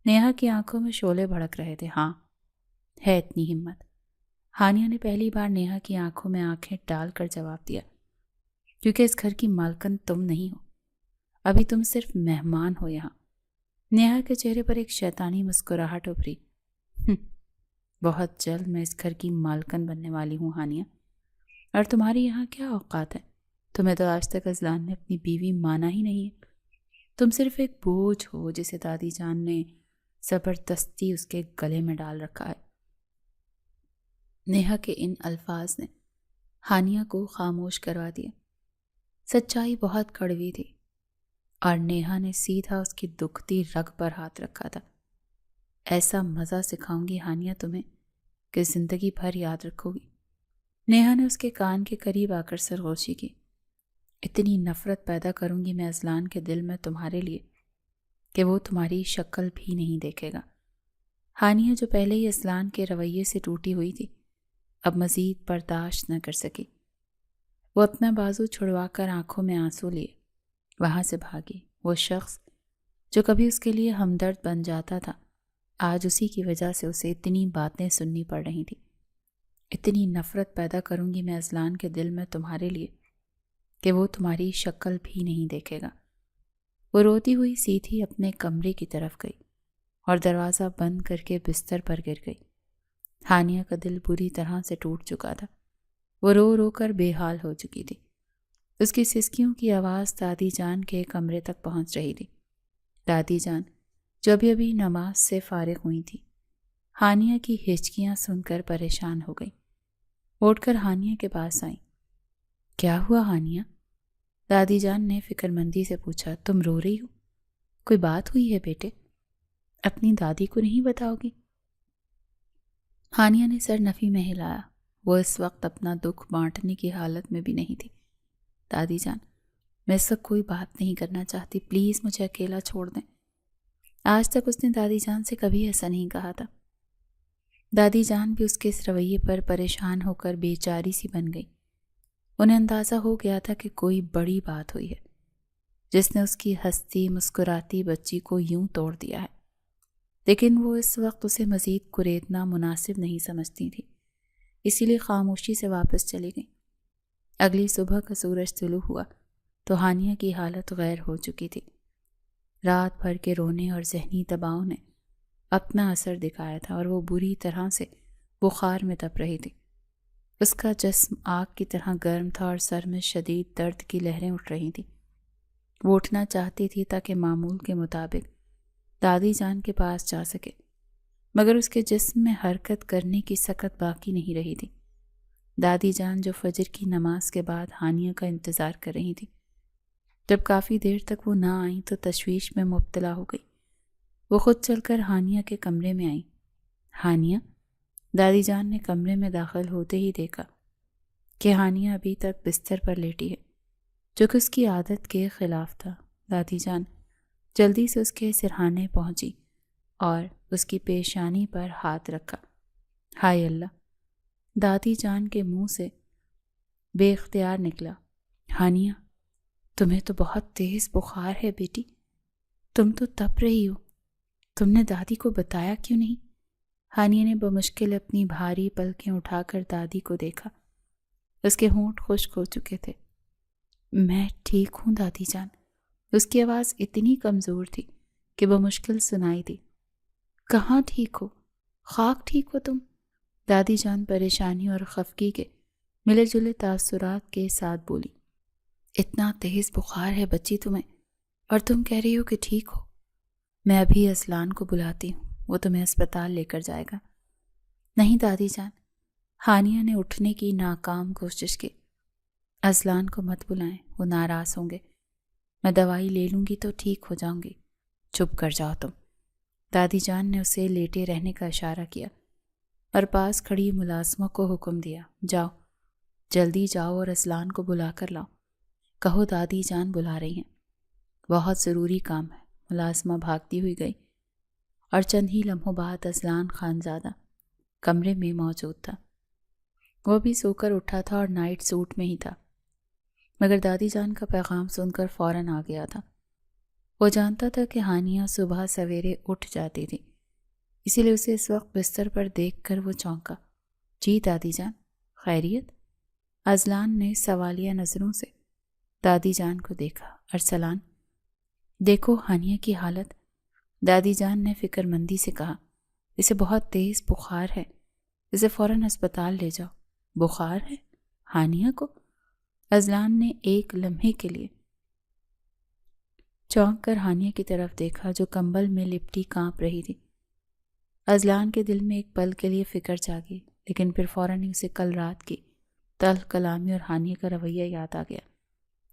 نیہا کی آنکھوں میں شعلے بھڑک رہے تھے۔ ہاں، ہے اتنی ہمت۔ ہانیہ نے پہلی بار نیہا کی آنکھوں میں آنکھیں ڈال کر جواب دیا، کیونکہ اس گھر کی مالکن تم نہیں ہو، ابھی تم صرف مہمان ہو یہاں۔ نیہا کے چہرے پر ایک شیطانی مسکراہٹ ابھری۔ بہت جلد میں اس گھر کی مالکن بننے والی ہوں ہانیہ، اور تمہاری یہاں کیا اوقات ہے؟ تمہیں تو آج تک اذلان نے اپنی بیوی مانا ہی نہیں ہے، تم صرف ایک بوجھ ہو جسے دادی جان نے زبردستی اس کے گلے میں ڈال رکھا ہے۔ نیہا کے ان الفاظ نے ہانیہ کو خاموش کروا دیا۔ سچائی بہت کڑوی تھی اور نیہا نے سیدھا اس کی دکھتی رگ پر ہاتھ رکھا تھا۔ ایسا مزہ سکھاؤں گی ہانیہ تمہیں کہ زندگی بھر یاد رکھو گی۔ نیہا نے اس کے کان کے قریب آ کر سرگوشی کی۔ اتنی نفرت پیدا کروں گی میں اذلان کے دل میں تمہارے لیے کہ وہ تمہاری شکل بھی نہیں دیکھے گا۔ ہانیہ جو پہلے ہی اذلان کے رویے سے ٹوٹی ہوئی تھی، اب مزید برداشت نہ کر سکی۔ وہ اپنا بازو چھڑوا کر آنکھوں میں آنسو لیے وہاں سے بھاگی۔ وہ شخص جو کبھی اس کے لیے ہمدرد بن جاتا تھا، آج اسی کی وجہ سے اسے اتنی باتیں سننی پڑ رہی تھیں۔ اتنی نفرت پیدا کروں گی میں اذلان کے دل میں تمہارے لیے کہ وہ تمہاری شکل بھی نہیں دیکھے گا۔ وہ روتی ہوئی سیدھی اپنے کمرے کی طرف گئی اور دروازہ بند کر کے بستر پر گر گئی۔ ہانیہ کا دل بری طرح سے ٹوٹ چکا تھا۔ وہ رو رو کر بے حال ہو چکی تھی۔ اس کی سسکیوں کی آواز دادی جان کے کمرے تک پہنچ رہی تھی۔ دادی جان جو ابھی نماز سے فارغ ہوئی تھی، ہانیہ کی ہچکیاں سن کر پریشان ہو گئی۔ اٹھ کر ہانیہ کے پاس آئیں۔ کیا ہوا ہانیہ؟ دادی جان نے فکر مندی سے پوچھا۔ تم رو رہی ہو؟ کوئی بات ہوئی ہے بیٹے؟ اپنی دادی کو نہیں بتاؤ گی؟ ہانیہ نے سر نفی میں ہلایا۔ وہ اس وقت اپنا دکھ بانٹنے کی حالت میں بھی نہیں تھی۔ دادی جان، میں اس وقت کوئی بات نہیں کرنا چاہتی، پلیز مجھے اکیلا چھوڑ دیں۔ آج تک اس نے دادی جان سے کبھی ایسا نہیں کہا تھا۔ دادی جان بھی اس کے اس رویے پر پریشان ہو کر بے چاری سی بن گئی۔ انہیں اندازہ ہو گیا تھا کہ کوئی بڑی بات ہوئی ہے جس نے اس کی ہنستی مسکراتی بچی کو یوں توڑ دیا ہے، لیکن وہ اس وقت اسے مزید کریدنا مناسب نہیں سمجھتی تھی، اسی لیے خاموشی سے واپس چلی گئی۔ اگلی صبح کا سورج طلوع ہوا تو ہانیہ کی حالت غیر ہو چکی تھی۔ رات بھر کے رونے اور ذہنی دباؤ نے اپنا اثر دکھایا تھا اور وہ بری طرح سے بخار میں تپ رہی تھی۔ اس کا جسم آگ کی طرح گرم تھا اور سر میں شدید درد کی لہریں اٹھ رہی تھیں۔ وہ اٹھنا چاہتی تھی تاکہ معمول کے مطابق دادی جان کے پاس جا سکے، مگر اس کے جسم میں حرکت کرنے کی سکت باقی نہیں رہی تھی۔ دادی جان جو فجر کی نماز کے بعد ہانیہ کا انتظار کر رہی تھی، جب کافی دیر تک وہ نہ آئیں تو تشویش میں مبتلا ہو گئی۔ وہ خود چل کر ہانیہ کے کمرے میں آئیں۔ ہانیہ، دادی جان نے کمرے میں داخل ہوتے ہی دیکھا کہ ہانیہ ابھی تک بستر پر لیٹی ہے، جو کہ اس کی عادت کے خلاف تھا۔ دادی جان جلدی سے اس کے سرہانے پہنچی اور اس کی پیشانی پر ہاتھ رکھا۔ ہائے اللہ! دادی جان کے منہ سے بے اختیار نکلا، ہانیہ، تمہیں تو بہت تیز بخار ہے بیٹی، تم تو تپ رہی ہو، تم نے دادی کو بتایا کیوں نہیں؟ ہانیہ نے بمشکل اپنی بھاری پلکیں اٹھا کر دادی کو دیکھا۔ اس کے ہونٹ خشک ہو چکے تھے۔ میں ٹھیک ہوں دادی جان۔ اس کی آواز اتنی کمزور تھی کہ بمشکل سنائی دی۔ کہاں ٹھیک ہو؟ خاک ٹھیک ہو تم؟ دادی جان پریشانی اور خفگی کے ملے جلے تاثرات کے ساتھ بولی۔ اتنا تیز بخار ہے بچی تمہیں، اور تم کہہ رہی ہو کہ ٹھیک ہو؟ میں ابھی اذلان کو بلاتی ہوں، وہ تمہیں اسپتال لے کر جائے گا۔ نہیں دادی جان، ہانیہ نے اٹھنے کی ناکام کوشش کی۔ اذلان کو مت بلائیں، وہ ناراض ہوں گے۔ میں دوائی لے لوں گی تو ٹھیک ہو جاؤں گی۔ چپ کر جاؤ تم۔ دادی جان نے اسے لیٹے رہنے کا اشارہ کیا اور پاس کھڑی ملازمہ کو حکم دیا، جاؤ، جلدی جاؤ اور اذلان کو بلا کر لاؤ۔ کہو دادی جان بلا رہی ہیں، بہت ضروری کام ہے۔ ملازمہ بھاگتی ہوئی گئی اور چند ہی لمحوں بعد اذلان خانزادہ کمرے میں موجود تھا۔ وہ بھی سو کر اٹھا تھا اور نائٹ سوٹ میں ہی تھا، مگر دادی جان کا پیغام سن کر فوراً آ گیا تھا۔ وہ جانتا تھا کہ ہانیہ صبح سویرے اٹھ جاتی تھی، اسی لیے اسے اس وقت بستر پر دیکھ کر وہ چونکا۔ جی دادی جان، خیریت؟ اذلان نے سوالیہ نظروں سے دادی جان کو دیکھا۔ ارسلان، دیکھو ہانیہ کی حالت۔ دادی جان نے فکر مندی سے کہا، اسے بہت تیز بخار ہے، اسے فوراً اسپتال لے جاؤ۔ بخار ہے؟ ہانیہ کو؟ اذلان نے ایک لمحے کے لیے چونک کر ہانیہ کی طرف دیکھا، جو کمبل میں لپٹی کانپ رہی تھی۔ اذلان کے دل میں ایک پل کے لیے فکر جاگی، لیکن پھر فوراً ہی اسے کل رات کی تلخ کلامی اور ہانیہ کا رویہ یاد آ گیا۔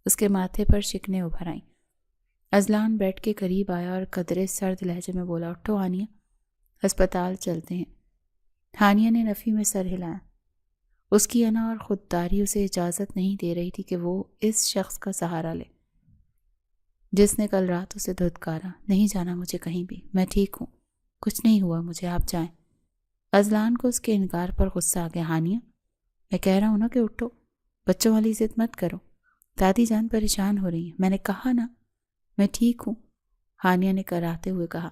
اس کے ماتھے پر شکنیں ابھر آئیں۔ اذلان بیٹھ کے قریب آیا اور قدرے سرد لہجے میں بولا، اٹھو ہانیہ، ہسپتال چلتے ہیں۔ ہانیہ نے نفی میں سر ہلایا۔ اس کی انا اور خودداری اسے اجازت نہیں دے رہی تھی کہ وہ اس شخص کا سہارا لے جس نے کل رات اسے دھتکارا۔ نہیں جانا مجھے کہیں بھی، میں ٹھیک ہوں، کچھ نہیں ہوا مجھے، آپ جائیں۔ اذلان کو اس کے انکار پر غصہ آ گیا۔ ہانیہ، میں کہہ رہا ہوں نا کہ اٹھو، بچوں والی ضد مت کرو، دادی جان پریشان ہو رہی ہیں۔ میں نے کہا نا میں ٹھیک ہوں، ہانیہ نے کراتے ہوئے کہا۔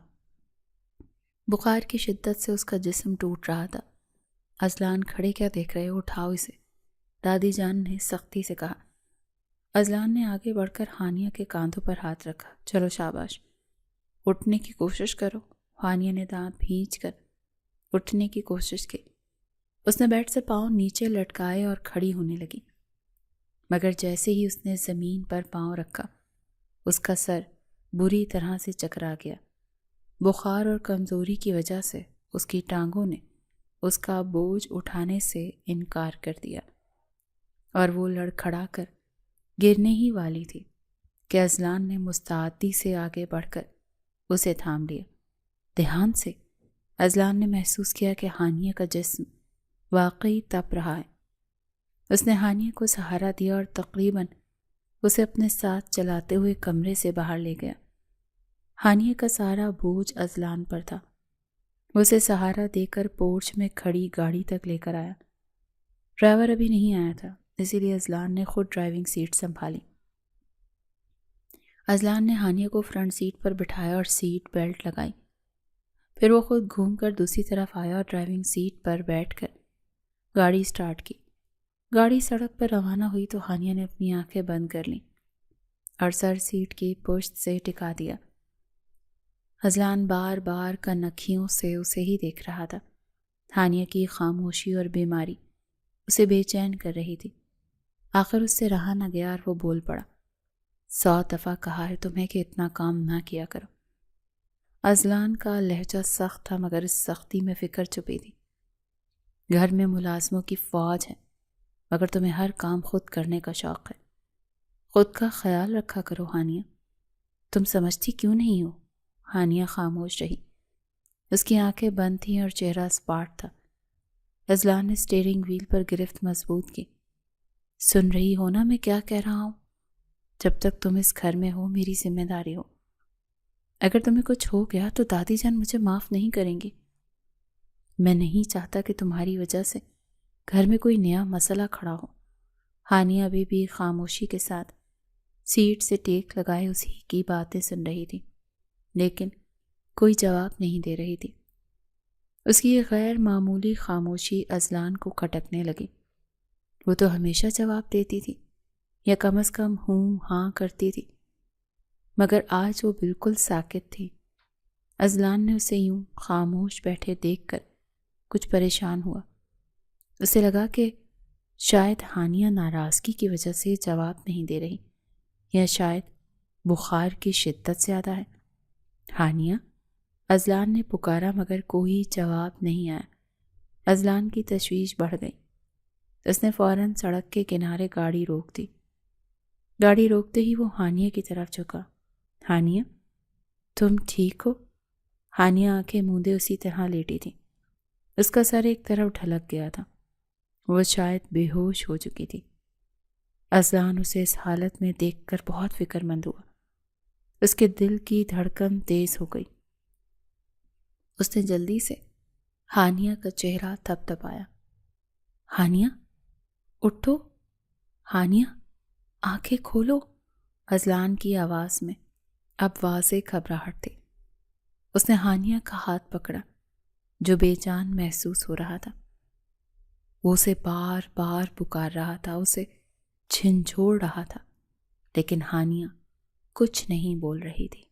بخار کی شدت سے اس کا جسم ٹوٹ رہا تھا۔ اذلان، کھڑے کیا دیکھ رہے ہو، اٹھاؤ اسے، دادی جان نے سختی سے کہا۔ اذلان نے آگے بڑھ کر ہانیہ کے کاندھوں پر ہاتھ رکھا۔ چلو شاباش، اٹھنے کی کوشش کرو۔ ہانیہ نے دانت بھینچ کر اٹھنے کی کوشش کی۔ اس نے بیڈ سے پاؤں نیچے لٹکائے اور کھڑی ہونے لگی، مگر جیسے ہی اس نے زمین پر پاؤں رکھا، اس کا سر بری طرح سے چکرا گیا۔ بخار اور کمزوری کی وجہ سے اس کی ٹانگوں نے اس کا بوجھ اٹھانے سے انکار کر دیا اور وہ لڑکھڑا کر گرنے ہی والی تھی کہ اذلان نے مستعدی سے آگے بڑھ کر اسے تھام لیا۔ دھیان سے اذلان نے محسوس کیا کہ ہانیہ کا جسم واقعی تپ رہا ہے۔ اس نے ہانیہ کو سہارا دیا اور تقریباً اسے اپنے ساتھ چلاتے ہوئے کمرے سے باہر لے گیا۔ ہانیہ کا سارا بوجھ اذلان پر تھا۔ اسے سہارا دے کر پورچ میں کھڑی گاڑی تک لے کر آیا۔ ڈرائیور ابھی نہیں آیا تھا، اسی لیے اذلان نے خود ڈرائیونگ سیٹ سنبھالی۔ اذلان نے ہانیہ کو فرنٹ سیٹ پر بٹھایا اور سیٹ بیلٹ لگائی۔ پھر وہ خود گھوم کر دوسری طرف آیا اور ڈرائیونگ سیٹ پر بیٹھ کر گاڑی سٹارٹ کی۔ گاڑی سڑک پر روانہ ہوئی تو ہانیہ نے اپنی آنکھیں بند کر لیں اور سر سیٹ کی پشت سے ٹکا دیا۔ اذلان بار بار کنکھیوں سے اسے ہی دیکھ رہا تھا۔ ہانیہ کی خاموشی اور بیماری اسے بے چین کر رہی تھی۔ آخر اس سے رہا نہ گیا اور وہ بول پڑا، 100 دفعہ کہا ہے تمہیں کہ اتنا کام نہ کیا کرو۔ اذلان کا لہجہ سخت تھا، مگر اس سختی میں فکر چھپی تھی۔ گھر میں ملازموں کی فوج ہے، مگر تمہیں ہر کام خود کرنے کا شوق ہے۔ خود کا خیال رکھا کرو ہانیہ، تم سمجھتی کیوں نہیں ہو؟ ہانیہ خاموش رہی۔ اس کی آنکھیں بند تھیں اور چہرہ سپاٹ تھا۔ اذلان نے سٹیئرنگ وہیل پر گرفت مضبوط کی۔ سن رہی ہو نا میں کیا کہہ رہا ہوں؟ جب تک تم اس گھر میں ہو میری ذمہ داری ہو۔ اگر تمہیں کچھ ہو گیا تو دادی جان مجھے معاف نہیں کریں گی۔ میں نہیں چاہتا کہ تمہاری وجہ سے گھر میں کوئی نیا مسئلہ کھڑا ہو۔ ہانیہ ابھی بھی خاموشی کے ساتھ سیٹ سے ٹیک لگائے اسی کی باتیں سن رہی تھی، لیکن کوئی جواب نہیں دے رہی تھی۔ اس کی یہ غیر معمولی خاموشی اذلان کو کھٹکنے لگی۔ وہ تو ہمیشہ جواب دیتی تھی یا کم از کم ہوں ہاں کرتی تھی، مگر آج وہ بالکل ساکت تھی۔ اذلان نے اسے یوں خاموش بیٹھے دیکھ کر کچھ پریشان ہوا۔ اسے لگا کہ شاید ہانیہ ناراضگی کی وجہ سے جواب نہیں دے رہی، یا شاید بخار کی شدت زیادہ ہے۔ ہانیہ، اذلان نے پکارا مگر کوئی جواب نہیں آیا۔ اذلان کی تشویش بڑھ گئی۔ اس نے فوراً سڑک کے کنارے گاڑی روک دی۔ گاڑی روکتے ہی وہ ہانیہ کی طرف جھکا۔ ہانیہ، تم ٹھیک ہو؟ ہانیہ آنکھیں موندے اسی طرح لیٹی تھی۔ اس کا سر ایک طرف ڈھلک گیا تھا، وہ شاید بے ہوش ہو چکی تھی۔ اذلان اسے اس حالت میں دیکھ کر بہت فکر مند ہوا۔ اس کے دل کی دھڑکن تیز ہو گئی۔ اس نے جلدی سے ہانیہ کا چہرہ تھپ تھپایا۔ ہانیہ، اٹھو، ہانیہ، آنکھیں کھولو۔ اذلان کی آواز میں اب واضح گھبراہٹ تھی۔ اس نے ہانیہ کا ہاتھ پکڑا جو بے جان محسوس ہو رہا تھا۔ وہ اسے بار بار پکار رہا تھا، اسے جھنجھوڑ رہا تھا، لیکن ہانیہ کچھ نہیں بول رہی تھی۔